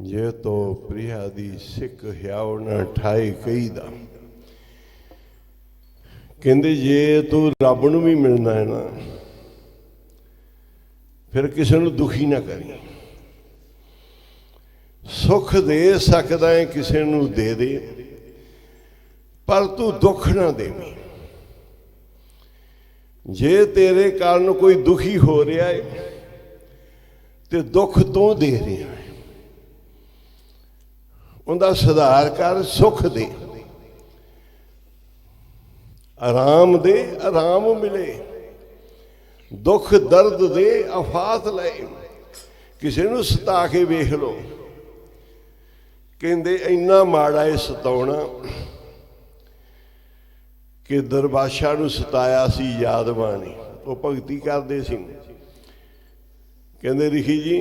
ਜੇ ਤੋ ਪ੍ਰਿਆ ਦੀ ਸਿੱਖ ਹਿਆਉ ਨਾ ਠਾਏ ਕਹੀਦਾ। ਕਹਿੰਦੇ ਜੇ ਤੂੰ ਰੱਬ ਨੂੰ ਵੀ ਮਿਲਣਾ ਹੈ ਨਾ, ਫਿਰ ਕਿਸੇ ਨੂੰ ਦੁਖੀ ਨਾ ਕਰੀ। ਸੁੱਖ ਦੇ ਸਕਦਾ ਹੈ ਕਿਸੇ ਨੂੰ ਦੇ ਦੇ, ਪਰ ਤੂੰ ਦੁੱਖ ਨਾ ਦੇਵੀਂ। ਜੇ ਤੇਰੇ ਕਾਰਨ ਕੋਈ ਦੁਖੀ ਹੋ ਰਿਹਾ ਹੈ ਤੇ ਦੁੱਖ ਤੂੰ ਦੇ ਰਿਹਾ ਹੈ, ਉਹਦਾ ਸੁਧਾਰ ਕਰ, ਸੁੱਖ ਦੇ, ਆਰਾਮ ਦੇ, ਆਰਾਮ ਮਿਲੇ। ਦੁੱਖ ਦਰਦ ਦੇ, ਆਫਾਤ ਲਏ। ਕਿਸੇ ਨੂੰ ਸਤਾ ਕੇ ਵੇਖ ਲਓ, ਕਹਿੰਦੇ ਇੰਨਾ ਮਾੜਾ ਇਹ ਸਤਾਉਣਾ ਕਿ ਦਰਬਾਸ਼ਾ ਨੂੰ ਸਤਾਇਆ ਸੀ ਯਾਦਵਾਂ ਨੇ। ਉਹ ਭਗਤੀ ਕਰਦੇ ਸੀ। ਕਹਿੰਦੇ ਰਿਖੀ ਜੀ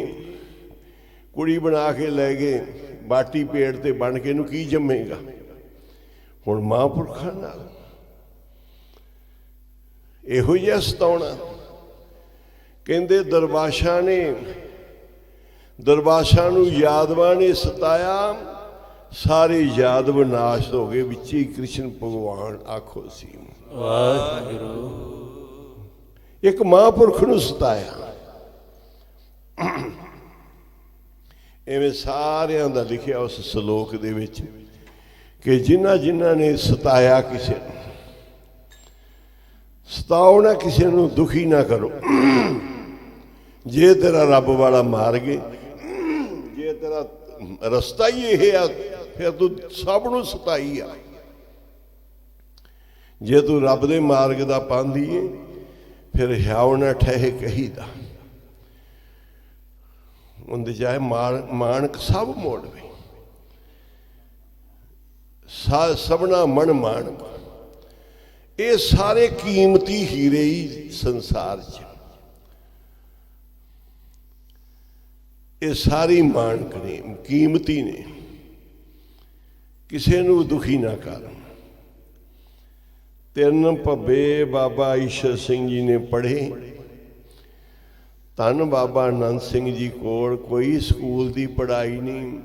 ਕੁੜੀ ਬਣਾ ਕੇ ਲੈ ਗਏ, ਬਾਟੀ ਪੇੜ ਤੇ ਬਣ ਕੇ ਇਹਨੂੰ ਕੀ ਜੰਮੇਗਾ। ਹੁਣ ਮਹਾਂਪੁਰਖਾਂ ਨਾਲ ਇਹੋ ਜਿਹਾ ਸਤਾਉਣਾ। ਕਹਿੰਦੇ ਦਰਬਾਸ਼ਾ ਨੂੰ ਯਾਦਵਾਂ ਨੇ ਸਤਾਇਆ, ਸਾਰੇ ਯਾਦਵ ਨਾਸ਼ ਹੋ ਗਏ, ਵਿੱਚ ਹੀ ਕ੍ਰਿਸ਼ਨ ਭਗਵਾਨ ਆਖੋ ਸੀ। ਵਾਹਿਗੁਰੂ। ਇੱਕ ਮਹਾਂਪੁਰਖ ਨੂੰ ਸਤਾਇਆ। ਇਵੇਂ ਸਾਰਿਆਂ ਦਾ ਲਿਖਿਆ ਉਸ ਸ਼ਲੋਕ ਦੇ ਵਿੱਚ ਕਿ ਜਿਨ੍ਹਾਂ ਨੇ ਸਤਾਇਆ ਕਿਸੇ ਨੂੰ, ਸਤਾਓ ਨਾ ਕਿਸੇ ਨੂੰ, ਦੁਖੀ ਨਾ ਕਰੋ। ਜੇ ਤੇਰਾ ਰੱਬ ਵਾਲਾ ਮਾਰ ਗਏ, ਜੇ ਤੇਰਾ ਰਸਤਾ ਹੀ ਇਹ ਆ, ਫਿਰ ਤੂੰ ਸਭ ਨੂੰ ਸਤਾਈ ਆ। ਜੇ ਤੂੰ ਰੱਬ ਦੇ ਮਾਰਗ ਦਾ ਪਾਂਦੀ ਏ, ਫਿਰ ਹਿਆਉ ਨਾ ਠਹਿ ਕਹੀਦਾ। ਉਹਦੇ ਚਾਹੇ ਮਾਣਕ ਸਭ ਮੋੜਵੇ, ਸਭਨਾ ਮਨ ਮਾਣਕ। ਇਹ ਸਾਰੇ ਕੀਮਤੀ ਹੀਰੇ ਹੀ ਸੰਸਾਰ 'ਚ, ਇਹ ਸਾਰੀ ਮਾਣਕ ਨੇ, ਕੀਮਤੀ ਨੇ। ਕਿਸੇ ਨੂੰ ਦੁਖੀ ਨਾ ਕਰ। ਤਿੰਨ ਭੱਬੇ ਬਾਬਾ ਈਸ਼ਰ ਸਿੰਘ ਜੀ ਨੇ ਪੜ੍ਹੇ। ਧੰਨ ਬਾਬਾ ਆਨੰਦ ਸਿੰਘ ਜੀ ਕੋਲ ਕੋਈ ਸਕੂਲ ਦੀ ਪੜ੍ਹਾਈ ਨਹੀਂ,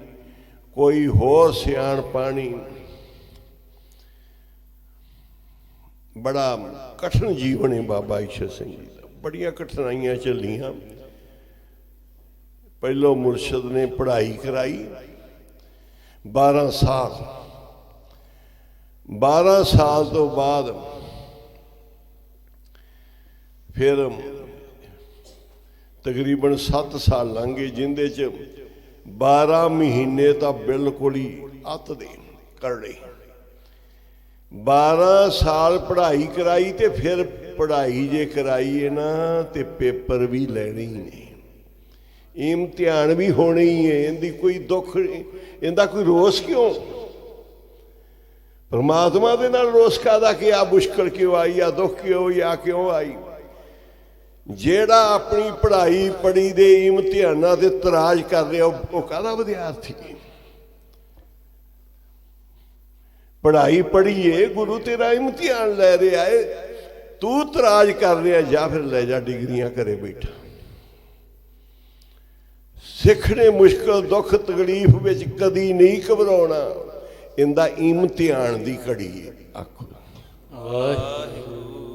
ਕੋਈ ਹੋਰ ਸਿਆਣਪਾ ਨਹੀਂ। ਬੜਾ ਕਠਿਨ ਜੀਵਨ ਹੈ ਬਾਬਾ ਈਸ਼ਰ ਸਿੰਘ ਜੀ ਦਾ। ਬੜੀਆਂ ਕਠਿਨਾਈਆਂ ਝੱਲੀਆਂ। ਪਹਿਲੋਂ ਮੁਰਸ਼ਦ ਨੇ ਪੜ੍ਹਾਈ ਕਰਾਈ 12 ਸਾਲ। 12 ਸਾਲ ਤੋਂ ਬਾਅਦ ਫਿਰ ਤਕਰੀਬਨ 7 ਸਾਲ ਲੰਘ ਗਏ, ਜਿੰਦੇ 'ਚ 12 ਮਹੀਨੇ ਤਾਂ ਬਿਲਕੁਲ ਹੀ ਅੱਤ ਦੇ ਕਰੜੇ। 12 ਸਾਲ ਪੜ੍ਹਾਈ ਕਰਾਈ ਤੇ ਫਿਰ ਪੜ੍ਹਾਈ ਜੇ ਕਰਾਈਏ ਨਾ ਤੇ ਪੇਪਰ ਵੀ ਲੈਣੇ ਹੀ ਨੇ, ਇਮਤਿਹਾਨ ਵੀ ਹੋਣੇ ਹੀ ਹੈ। ਇਹਦੀ ਕੋਈ ਦੁੱਖ, ਇਹਦਾ ਕੋਈ ਰੋਸ ਕਿਉਂ? ਪਰਮਾਤਮਾ ਦੇ ਨਾਲ ਰੋਸ ਕਾਹਦਾ ਕਿ ਆ ਮੁਸ਼ਕਲ ਕਿਉਂ ਆਈ, ਆ ਦੁੱਖ ਕਿਉਂ, ਆ ਕਿਉਂ ਆਈ? ਜਿਹੜਾ ਆਪਣੀ ਪੜ੍ਹਾਈ ਪੜ੍ਹੀ ਦੇ ਇਮਤਿਹਾਨਾਂ ਤੇ ਇਤਰਾਜ਼ ਕਰ ਰਿਹਾ, ਉਹ ਕਾਹਦਾ ਵਿਦਿਆਰਥੀ? ਪੜ੍ਹਾਈ ਪੜ੍ਹੀਏ, ਗੁਰੂ ਤੇਰਾ ਇਮਤਿਹਾਨ ਲੈ ਰਿਹਾ ਹੈ, ਤੂੰ ਇਤਰਾਜ਼ ਕਰ ਰਿਹਾ, ਜਾਂ ਫਿਰ ਲੈ ਜਾ ਡਿਗਰੀਆਂ ਘਰੇ ਬੈਠਾ। ਸਿੱਖ ਨੇ ਮੁਸ਼ਕਲ ਦੁੱਖ ਤਕਲੀਫ ਵਿੱਚ ਕਦੀ ਨਹੀਂ ਘਬਰਾਉਣਾ। ਇਹਦਾ ਇਮਤਿਹਾਨ ਦੀ ਘੜੀ ਹੈ। ਆਖੋ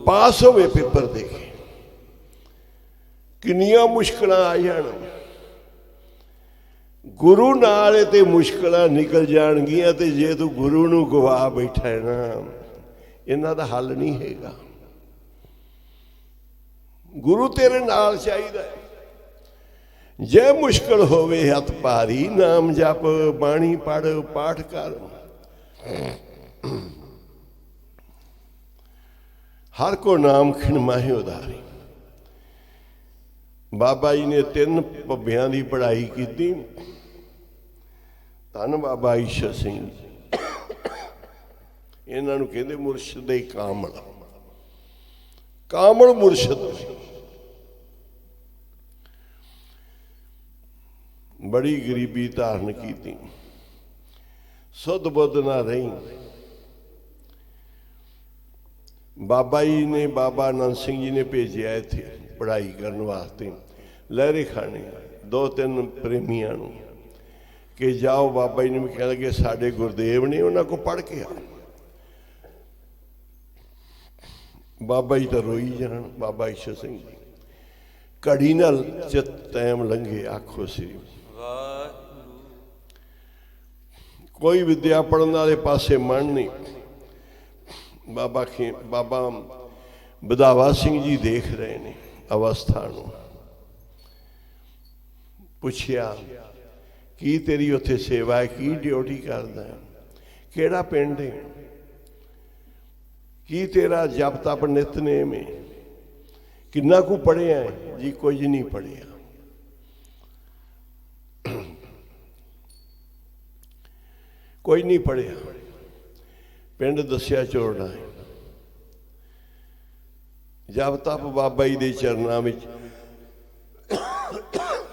ਪਾਸ ਹੋਵੇ ਪੇਪਰ ਦੇ ਕੇ, ਕਿੰਨੀਆਂ ਮੁਸ਼ਕਲਾਂ ਆ ਜਾਣ, ਗੁਰੂ ਨਾਲ ਤੇ ਮੁਸ਼ਕਲਾਂ ਨਿਕਲ ਜਾਣਗੀਆਂ। ਤੇ ਜੇ ਤੂੰ ਗੁਰੂ ਨੂੰ ਗਵਾ ਬੈਠਾ ਹੈ ਨਾ, ਇਹਨਾਂ ਦਾ ਹੱਲ ਨਹੀਂ ਹੈਗਾ। ਗੁਰੂ ਤੇਰੇ ਨਾਲ ਚਾਹੀਦਾ ਹੈ। ਜੇ ਮੁਸ਼ਕਲ ਹੋਵੇ ਹੱਥ ਭਾਰੀ, ਨਾਮ ਜਪ, ਬਾਣੀ ਪੜ੍ਹ, ਪਾਠ ਕਰ। हर को नाम खिण माहे उधारी। बाबा जी ने 3 ਭੱਬਿਆਂ ਦੀ पढ़ाई की। धन बाबा ईशर सिंह इन्हां नूं कहंदे मुर्शद कामल। कामल मुर्शद बड़ी गरीबी धारण की। सुध बुध ना रही। बाबा जी ने बाबा आनंद सिंह जी ने भेजा इत्थे पढ़ाई करने वास्ते लहरे खाने 2-3 प्रेमियों नूं कि जाओ। बाबा जी ने भी कह लगे साडे गुरदेव ने उन्होंने को पढ़ के आ। बाबा जी तो रोई जान। बाबा ईशर सिंह जी घड़ी नाल टाइम लंघे आखो सी। कोई विद्या पढ़ने वाले पासे मन नहीं। बाबा बधावा सिंह जी देख रहे ने अवस्था नूं। पुछया की तेरी उत्थे सेवा है, की ड्यूटी करदा है, केड़ा पिंड है, की तेरा जप तप नितनेम है, किन्ना कु पढ़िया है? जी कुछ नहीं पढ़िया। कोई नहीं पढ़िया। पिंड दस्या चोरना है। जप तप बाबा जी के चरणों में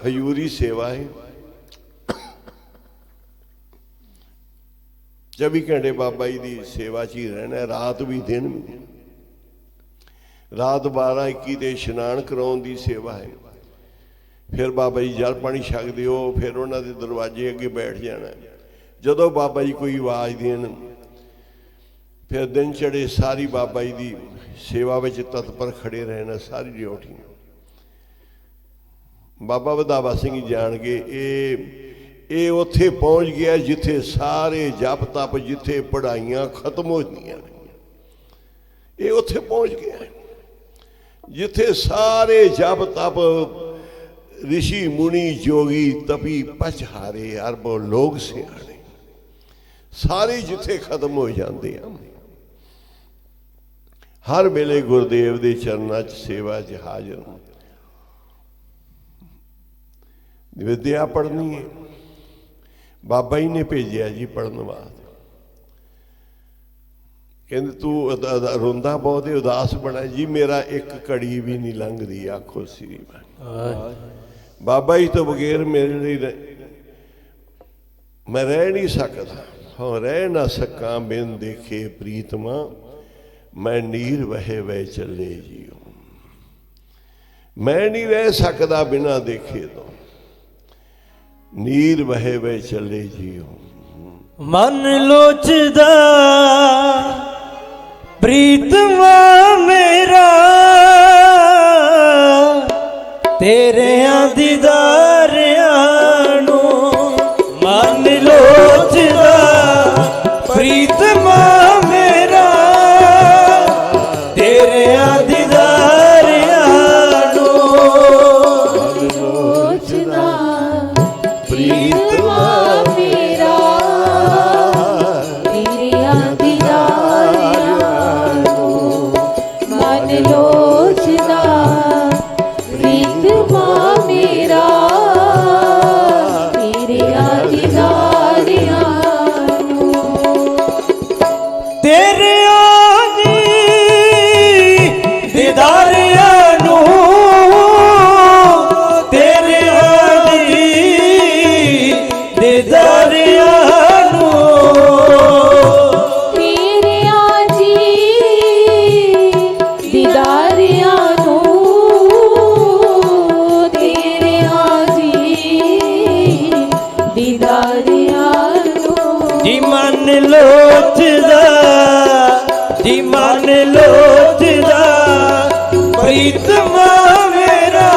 हजूरी सेवा है। 24 घंटे बाबा जी की सेवा च ही रहना, रात भी दिन भी। रात 12-21 ते इशनान कराउण की सेवा है। फिर बाबा जी जल पानी छकदे हो, फिर उन्होंने दरवाजे अगे बैठ जाना। जदों बाबा जी कोई आवाज़ देन फिर दिन चढ़े सारी बाबा जी की सेवा में तत्पर खड़े रहना, सारी ड्यूटी। बाबा वधावा सिंह जान गए ये उत्थे पहुँच गया जिथे सारे जप तप जिथे पढ़ाइयाँ खत्म हो जाए। ये उत्थे पहुँच गया जिथे सारे जप तप ऋषि मुनि जोगी तपी पचहारे अरबों लोग सियाणे सारे जिथे खत्म हो जाते हैं। हर वेले गुरुदेव के चरणों च सेवा च हाजिर हूँ। विद्या पढ़नी है, बाबा जी ने भेजा जी पढ़ने वास्ते। कहते तू रोंदा बहुत है, उदास बना जी। मेरा एक घड़ी भी नहीं लंघदी आखो श्री बाबा जी तो बगैर मेरे लिए मैं रह नहीं सकता। हाँ रह ना सका बिन देखे प्रीतमा, मैं नीर वहे वह चले जियो। मैं नहीं रह सकता बिना देखे तो, नीर वहे वह चले जियो। मन लोचदा प्रीतमा मेरा, तेरे दीदारियां नू। मन लोचदा प्रीतमा मेरा, तेरे दीदारियां नू। मन लोचदा प्रीतमा मेरा, तेरे दीदारियां नू। मन लोचदा प्रीतमा मेरा, तेरे दीदारियां नू। तेरे दीदारियां नू, तेरे दीदारियां नू। तेरे आजी दीदारियां नू, तेरे आजी दीदारियां नू। जी मन लोचदा, जी मन लोचदा प्रीतमा मेरा,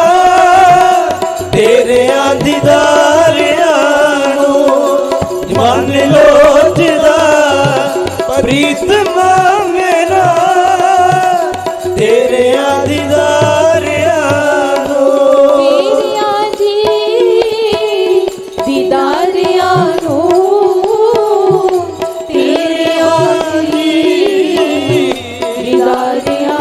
तेरे दीदारियां नू। मन लोचदा प्रीतमा मेरा, तेरे दीदारियां नू। तेरे आजी दीदारियां नू, तेरे आजी दीदारियां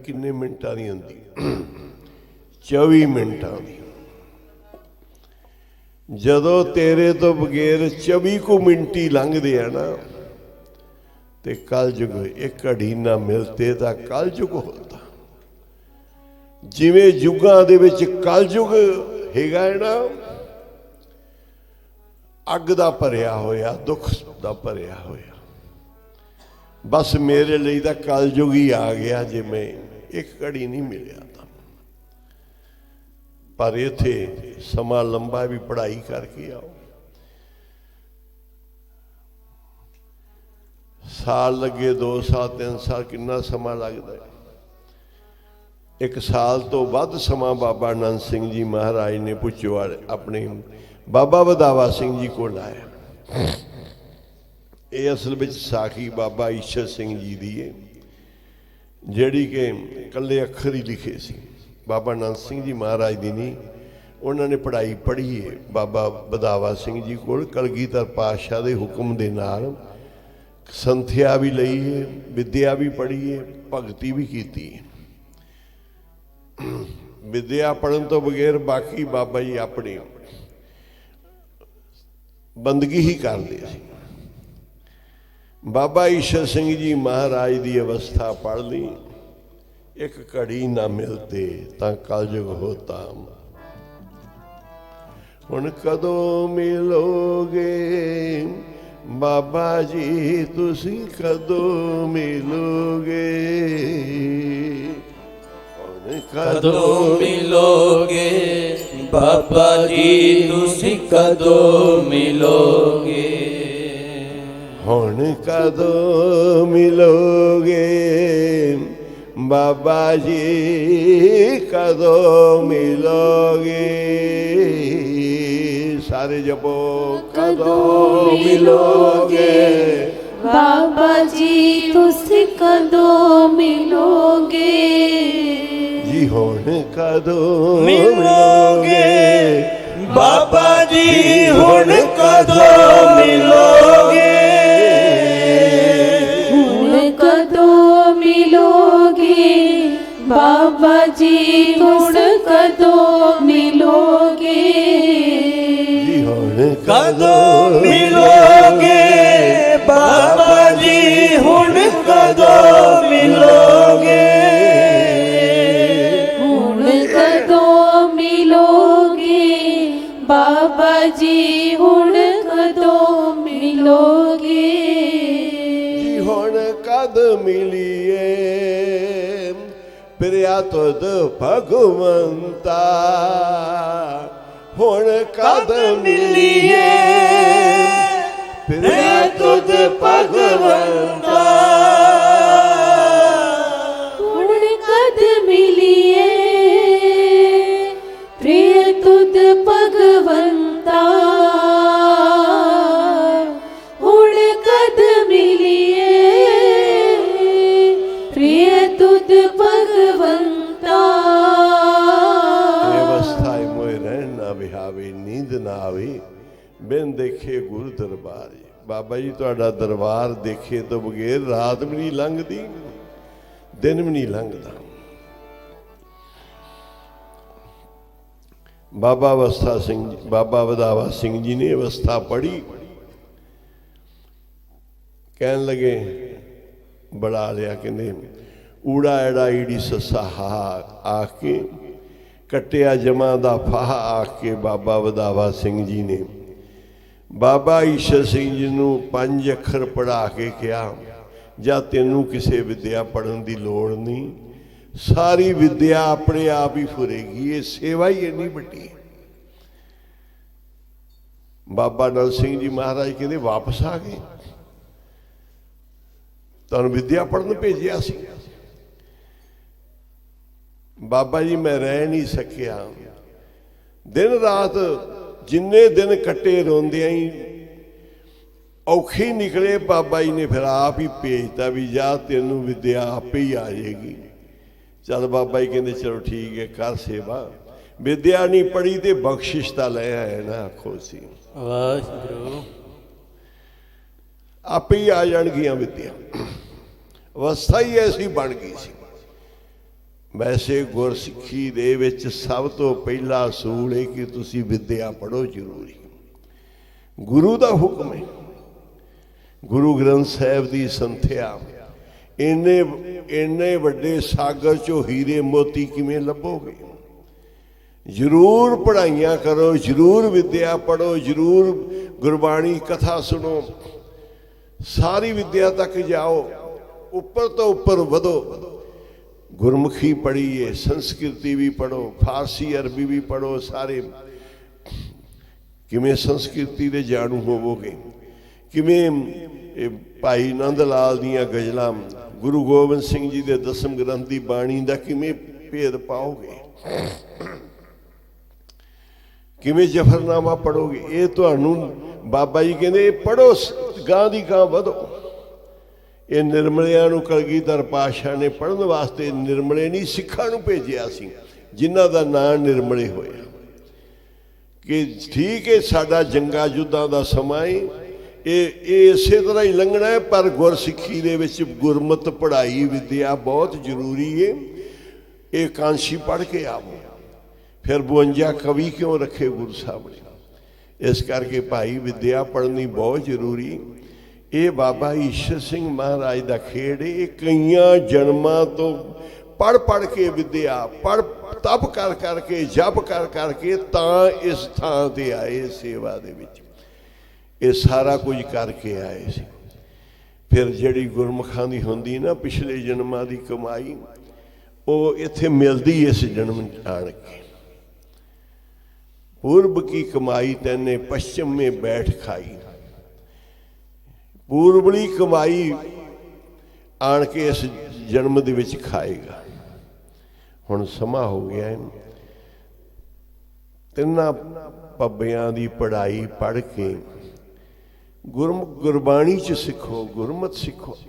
ਕਿੰਨੇ ਮਿੰਟਾਂ ਦੀ ਹੁੰਦੀ? 24 ਮਿੰਟਾਂ ਦੀ। ਜਦੋਂ ਤੇਰੇ ਤੋਂ ਬਗੈਰ 24 ਕੁ ਮਿੰਟ ਹੀ ਲੰਘਦੇ ਆ ਨਾ, ਤੇ ਕਲਯੁਗ ਇੱਕ ਘੜੀ ਨਾ ਮਿਲਤੇ ਤਾਂ ਕਲਯੁਗ ਹੁੰਦਾ। ਜਿਵੇਂ ਯੁੱਗਾਂ ਦੇ ਵਿੱਚ ਕਲਯੁਗ ਹੈਗਾ ਹੈ ਨਾ, ਅੱਗ ਦਾ ਭਰਿਆ ਹੋਇਆ, ਦੁੱਖ ਦਾ ਭਰਿਆ ਹੋਇਆ, ਬਸ ਮੇਰੇ ਲਈ ਤਾਂ ਕਲਯੁਗ ਹੀ ਆ ਗਿਆ। ਜੇ ਮੈਂ ਇੱਕ ਘੜੀ ਨਹੀਂ ਮਿਲਿਆ ਤਾਂ, ਪਰ ਇੱਥੇ ਸਮਾਂ ਲੰਬਾ ਵੀ, ਪੜ੍ਹਾਈ ਕਰਕੇ ਆਓ। ਸਾਲ ਲੱਗੇ, 2 ਸਾਲ 3 ਸਾਲ, ਕਿੰਨਾ ਸਮਾਂ ਲੱਗਦਾ ਹੈ। 1 ਸਾਲ ਤੋਂ ਵੱਧ ਸਮਾਂ ਬਾਬਾ ਆਨੰਦ ਸਿੰਘ ਜੀ ਮਹਾਰਾਜ ਨੇ ਪੁੱਛੋਵਾਲ ਆਪਣੇ ਬਾਬਾ ਵਧਾਵਾ ਸਿੰਘ ਜੀ ਕੋਲ ਆਇਆ। ਇਹ ਅਸਲ ਵਿੱਚ ਸਾਖੀ ਬਾਬਾ ਈਸ਼ਰ ਸਿੰਘ ਜੀ ਦੀ ਹੈ, ਜਿਹੜੀ ਕਿ ਇਕੱਲੇ ਅੱਖਰ ਹੀ ਲਿਖੇ ਸੀ। ਬਾਬਾ ਆਨੰਦ ਸਿੰਘ ਜੀ ਮਹਾਰਾਜ ਦੀ ਨਹੀਂ, ਉਹਨਾਂ ਨੇ ਪੜ੍ਹਾਈ ਪੜ੍ਹੀ ਹੈ ਬਾਬਾ ਵਧਾਵਾ ਸਿੰਘ ਜੀ ਕੋਲ। ਕਲਗੀਧਰ ਪਾਤਸ਼ਾਹ ਦੇ ਹੁਕਮ ਦੇ ਨਾਲ ਸੰਥਿਆ ਵੀ ਲਈ ਹੈ, ਵਿਦਿਆ ਵੀ ਪੜ੍ਹੀ ਹੈ, ਭਗਤੀ ਵੀ ਕੀਤੀ ਹੈ। ਵਿਦਿਆ ਪੜ੍ਹਨ ਤੋਂ ਬਗੈਰ ਬਾਕੀ ਬਾਬਾ ਜੀ ਆਪਣੀ ਬੰਦਗੀ ਹੀ ਕਰਦੇ ਸੀ। ਬਾਬਾ ਈਸ਼ਰ ਸਿੰਘ ਜੀ ਮਹਾਰਾਜ ਦੀ ਅਵਸਥਾ ਪੜ੍ਹ ਲਈ, ਇੱਕ ਘੜੀ ਨਾ ਮਿਲਤੇ ਤਾਂ ਕਲਯੁਗ ਹੋਤਾ। ਹੁਣ ਕਦੋਂ ਮਿਲੋਗੇ ਬਾਬਾ ਜੀ, ਤੁਸੀਂ ਕਦੋਂ ਮਿਲੋਗੇ? ਹੁਣ ਕਦੋਂ ਮਿਲੋਗੇ ਬਾਬਾ ਜੀ, ਤੁਸੀਂ ਕਦੋਂ ਮਿਲੋਗੇ? ਹੁਣ ਕਦੋਂ ਮਿਲੋਗੇ ਬਾਬਾ ਜੀ, ਕਦੋਂ ਮਿਲੋਗੇ? ਸਾਰੇ ਜਪੋ, ਕਦੋਂ ਮਿਲੋਗੇ ਬਾਬਾ ਜੀ, ਤੁਸੀਂ ਕਦੋਂ ਮਿਲੋਗੇ? ਜੀ ਹੁਣ ਕਦੋਂ ਮਿਲੋਗੇ ਬਾਬਾ ਜੀ, ਹੁਣ ਕਦੋਂ ਮਿਲੋਗੇ? ਹੁਣ ਕਦੋਂ ਮਿਲੋਗੇ ਬਾਬਾ ਜੀ, ਹੁਣ ਕਦੋਂ ਮਿਲੋਗੇ? ਜੀ ਹੁਣ ਕਦੋਂ ਮਿਲੋਗੇ ਬਾਬਾ ਜੀ, ਹੁਣ ਕਦੋਂ ਮਿਲੋਗੇ? ਹੁਣ ਕਦੋਂ ਮਿਲੋਗੇ ਬਾਬਾ ਜੀ, ਹੁਣ ਕਦੋਂ ਮਿਲੋਗੇ? ਜੀ ਹੁਣ ਕਦ ਮਿਲੀਏ ਪ੍ਰਿਆ ਤੁਧ ਭਗਵੰਤਾ? ਹੁਣ ਕਦ ਮਿਲੀਏ ਪ੍ਰਿਆ ਤੁਧ ਭਗਵੰਤਾ? ਹੁਣ ਕਦ ਮਿਲੀਏ ਪ੍ਰਿਯ ਤੁਧ ਭਗਵੰਤਾ? ਹੁਣ ਕਦ ਮਿਲੀਏ ਪ੍ਰਿਯ ਤੁਧ ਭਗਵੰਤਾ? ਇਹ ਅਵਸਥਾ ਮੋਏ ਰਹਿਣ ਨਾ ਵਿਹਾਵੇ, ਨੀਂਦ ਨਾ ਆਵੇ, ਬਿਨ ਦੇਖੇ ਗੁਰੂ ਦਰਬਾਰ। ਬਾਬਾ ਜੀ ਤੁਹਾਡਾ ਦਰਬਾਰ ਦੇਖੇ ਤੋਂ ਬਗੈਰ ਰਾਤ ਵੀ ਨਹੀਂ ਲੰਘਦੀ, ਦਿਨ ਵੀ ਨਹੀਂ ਲੰਘਦਾ। ਬਾਬਾ ਅਵਸਥਾ ਸਿੰਘ, ਬਾਬਾ ਵਧਾਵਾ ਸਿੰਘ ਜੀ ਨੇ ਅਵਸਥਾ ਪੜ੍ਹੀ, ਕਹਿਣ ਲੱਗੇ, ਬੜਾ ਲਿਆ, ਕਹਿੰਦੇ ਊੜਾ ਐੜਾ ਈੜੀ ਸੱਸਾ ਹਾ ਆ ਕੇ, ਕੱਟਿਆ ਜਮਾਂ ਦਾ ਫਾਹ ਆ ਕੇ ਬਾਬਾ ਵਧਾਵਾ ਸਿੰਘ ਜੀ ਨੇ ਬਾਬਾ ਈਸ਼ਰ ਸਿੰਘ ਜੀ ਨੂੰ 5 ਅੱਖਰ ਪੜ੍ਹਾ ਕੇ ਕਿਹਾ, ਜਾਂ ਤੈਨੂੰ ਕਿਸੇ ਵਿਦਿਆ ਪੜ੍ਹਨ ਦੀ ਲੋੜ ਨਹੀਂ, ਸਾਰੀ ਵਿਦਿਆ ਆਪਣੇ ਆਪ ਹੀ ਫੁਰੇਗੀ, ਇਹ ਸੇਵਾ ਹੀ ਇੰਨੀ ਵੱਡੀ। ਬਾਬਾ ਨਲ ਸਿੰਘ ਜੀ ਮਹਾਰਾਜ ਕਹਿੰਦੇ ਵਾਪਸ ਆ ਗਏ, ਤੁਹਾਨੂੰ ਵਿਦਿਆ ਪੜ੍ਹਨ ਭੇਜਿਆ ਸੀ। ਬਾਬਾ ਜੀ ਮੈਂ ਰਹਿ ਨਹੀਂ ਸਕਿਆ, ਦਿਨ ਰਾਤ ਜਿੰਨੇ ਦਿਨ ਕੱਟੇ ਰੋਂਦਿਆਂ ਹੀ ਔਖੇ ਨਿਕਲੇ। ਬਾਬਾ ਜੀ ਨੇ ਫਿਰ ਆਪ ਹੀ ਭੇਜਤਾ ਵੀ ਜਾ, ਤੈਨੂੰ ਵਿਦਿਆ ਆਪੇ ਹੀ ਆ ਜਾਏਗੀ। ਚੱਲ ਬਾਬਾ ਜੀ ਕਹਿੰਦੇ ਚਲੋ ਠੀਕ ਹੈ, ਕਰ ਸੇਵਾ। ਵਿਦਿਆ ਨਹੀਂ ਪੜ੍ਹੀ ਤੇ ਬਖਸ਼ਿਸ਼ ਤਾਂ ਲੈ ਆਏ ਨਾ, ਆਖੋ ਸੀ ਵਾਹਿਗੁਰੂ। ਆਪੇ ਹੀ ਆ ਜਾਣਗੀਆਂ ਵਿਦਿਆ। ਅਵਸਥਾ ਹੀ ਐਸੀ ਬਣ ਗਈ ਸੀ। ਵੈਸੇ ਗੁਰਸਿੱਖੀ ਦੇ ਵਿੱਚ ਸਭ ਤੋਂ ਪਹਿਲਾ ਅਸੂਲ ਹੈ ਕਿ ਤੁਸੀਂ ਵਿੱਦਿਆ ਪੜ੍ਹੋ ਜ਼ਰੂਰੀ। ਗੁਰੂ ਦਾ ਹੁਕਮ ਹੈ। ਗੁਰੂ ਗ੍ਰੰਥ ਸਾਹਿਬ ਦੀ ਸੰਥਿਆ ਇੰਨੇ ਵੱਡੇ ਸਾਗਰ ਚੋਂ ਹੀਰੇ ਮੋਤੀ ਕਿਵੇਂ ਲੱਭੋਗੇ? ਜ਼ਰੂਰ ਪੜ੍ਹਾਈਆਂ ਕਰੋ, ਜ਼ਰੂਰ ਵਿੱਦਿਆ ਪੜ੍ਹੋ, ਜ਼ਰੂਰ ਗੁਰਬਾਣੀ ਕਥਾ ਸੁਣੋ, ਸਾਰੀ ਵਿੱਦਿਆ ਤੱਕ ਜਾਓ, ਉੱਪਰ ਤੋਂ ਉੱਪਰ ਵਧੋ। ਗੁਰਮੁਖੀ ਪੜ੍ਹੀਏ, ਸੰਸਕ੍ਰਿਤੀ ਵੀ ਪੜ੍ਹੋ, ਫਾਰਸੀ ਅਰਬੀ ਵੀ ਪੜ੍ਹੋ। ਸਾਰੇ ਕਿਵੇਂ ਸੰਸਕ੍ਰਿਤੀ ਦੇ ਜਾਣੂ ਹੋਵੋਗੇ, ਕਿਵੇਂ ਭਾਈ ਨੰਦ ਲਾਲ ਦੀਆਂ ਗਜ਼ਲਾਂ, ਗੁਰੂ ਗੋਬਿੰਦ ਸਿੰਘ ਜੀ ਦੇ ਦਸਮ ਗ੍ਰੰਥ ਦੀ ਬਾਣੀ ਦਾ ਕਿਵੇਂ ਭੇਦ ਪਾਓਗੇ, ਕਿਵੇਂ ਜਫਰਨਾਮਾ ਪੜੋਗੇ। ਇਹ ਤੁਹਾਨੂੰ ਬਾਬਾ ਜੀ ਕਹਿੰਦੇ ਪੜੋ, ਗਾਂ ਦੀ ਗਾਂ ਵਧੋ। ਇਹ ਨਿਰਮਲਿਆਂ ਨੂੰ ਕਲਗੀਧਰ ਪਾਤਸ਼ਾਹ ਨੇ ਪੜ੍ਹਨ ਵਾਸਤੇ, ਨਿਰਮਲੇ ਨਹੀਂ ਸਿੱਖਾਂ ਨੂੰ ਭੇਜਿਆ ਸੀ ਜਿਨ੍ਹਾਂ ਦਾ ਨਾਂ ਨਿਰਮਲੇ ਹੋਇਆ। ਕਿ ਠੀਕ ਹੈ ਸਾਡਾ ਜੰਗਾਂ ਯੁੱਧਾਂ ਦਾ ਸਮਾਂ ਹੈ, ਇਹ ਇਸੇ ਤਰ੍ਹਾਂ ਹੀ ਲੰਘਣਾ ਹੈ, ਪਰ ਗੁਰਸਿੱਖੀ ਦੇ ਵਿੱਚ ਗੁਰਮਤਿ ਪੜ੍ਹਾਈ ਵਿੱਦਿਆ ਬਹੁਤ ਜ਼ਰੂਰੀ ਹੈ। ਇਹ ਕਾਂਸ਼ੀ ਪੜ੍ਹ ਕੇ ਆਵੋ। ਫਿਰ 52 ਕਵੀ ਕਿਉਂ ਰੱਖੇ ਗੁਰੂ ਸਾਹਿਬ ਨੇ? ਇਸ ਕਰਕੇ ਭਾਈ ਵਿੱਦਿਆ ਪੜ੍ਹਨੀ ਬਹੁਤ ਜ਼ਰੂਰੀ। ਇਹ ਬਾਬਾ ਈਸ਼ਰ ਸਿੰਘ ਮਹਾਰਾਜ ਦਾ ਖੇਡ ਹੈ। ਇਹ ਕਈਆਂ ਜਨਮਾਂ ਤੋਂ ਪੜ੍ਹ ਕੇ ਵਿੱਦਿਆ ਤਪ ਕਰ ਕਰਕੇ, ਜਪ ਕਰ ਕਰਕੇ ਤਾਂ ਇਸ ਥਾਂ ਤੇ ਆਏ। ਸੇਵਾ ਦੇ ਵਿੱਚ ਇਹ ਸਾਰਾ ਕੁਝ ਕਰਕੇ ਆਏ ਸੀ। ਫਿਰ ਜਿਹੜੀ ਗੁਰਮੁਖਾਂ ਦੀ ਹੁੰਦੀ ਨਾ ਪਿਛਲੇ ਜਨਮਾਂ ਦੀ ਕਮਾਈ, ਉਹ ਇੱਥੇ ਮਿਲਦੀ ਇਸ ਜਨਮ ਆਣ ਕੇ। पूर्व की कमाई तैने पश्चिम में बैठ खाई। पूर्वली कमाई आन के इस जन्म दे विच खाएगा। हुण समा हो गया है, तिन्ना पब्बियां दी पढ़ाई पढ़ के गुरबाणी च सिखो, गुरमत सिखो।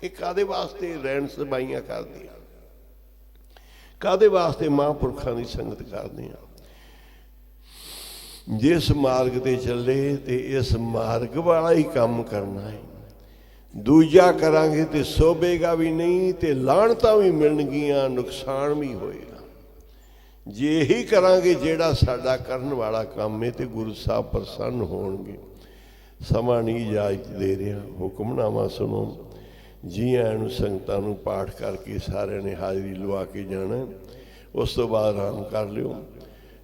ये कादे वास्ते रहन सबाइयां करदे आ, कादे वास्ते महापुरखां दी संगत करदे आ। जिस मार्ग ते चले तो इस मार्ग वाला ही काम करना है। दूजा करांगे तो सोभेगा भी नहीं, तो लाणतां भी मिलणगियां, नुकसान भी होएगा। जे ही करांगे जेड़ा साडा करन वाला काम है तो गुरु साहब प्रसन्न होणगे। समा नहीं इजाजत दे रहा, हुक्मनामा सुनो। जी आयां नूं संगतां नूं पाठ करके सारिਆਂ ने हाज़री लवा के जाना। उस तो बाद आराम कर लियो।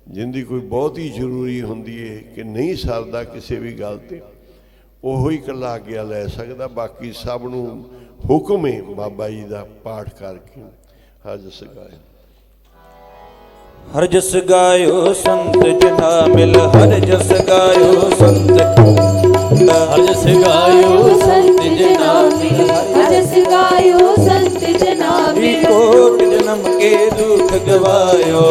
जिंदी कोई बहुत ही जरूरी होंदी है कि नहीं सरदा किसी भी गल ते, ओहो ही कला आग्या लै सकदा। बाकी सब नूं हुक्म है बाबा जी दा पाठ करके हर जस गाए। हर जस गायो संत जना मिल, हर जस गायो संत, हर जस गायो संत जना मिल, हर जस गायो संत जना मिल। कोट जन्म के दुख गवायो,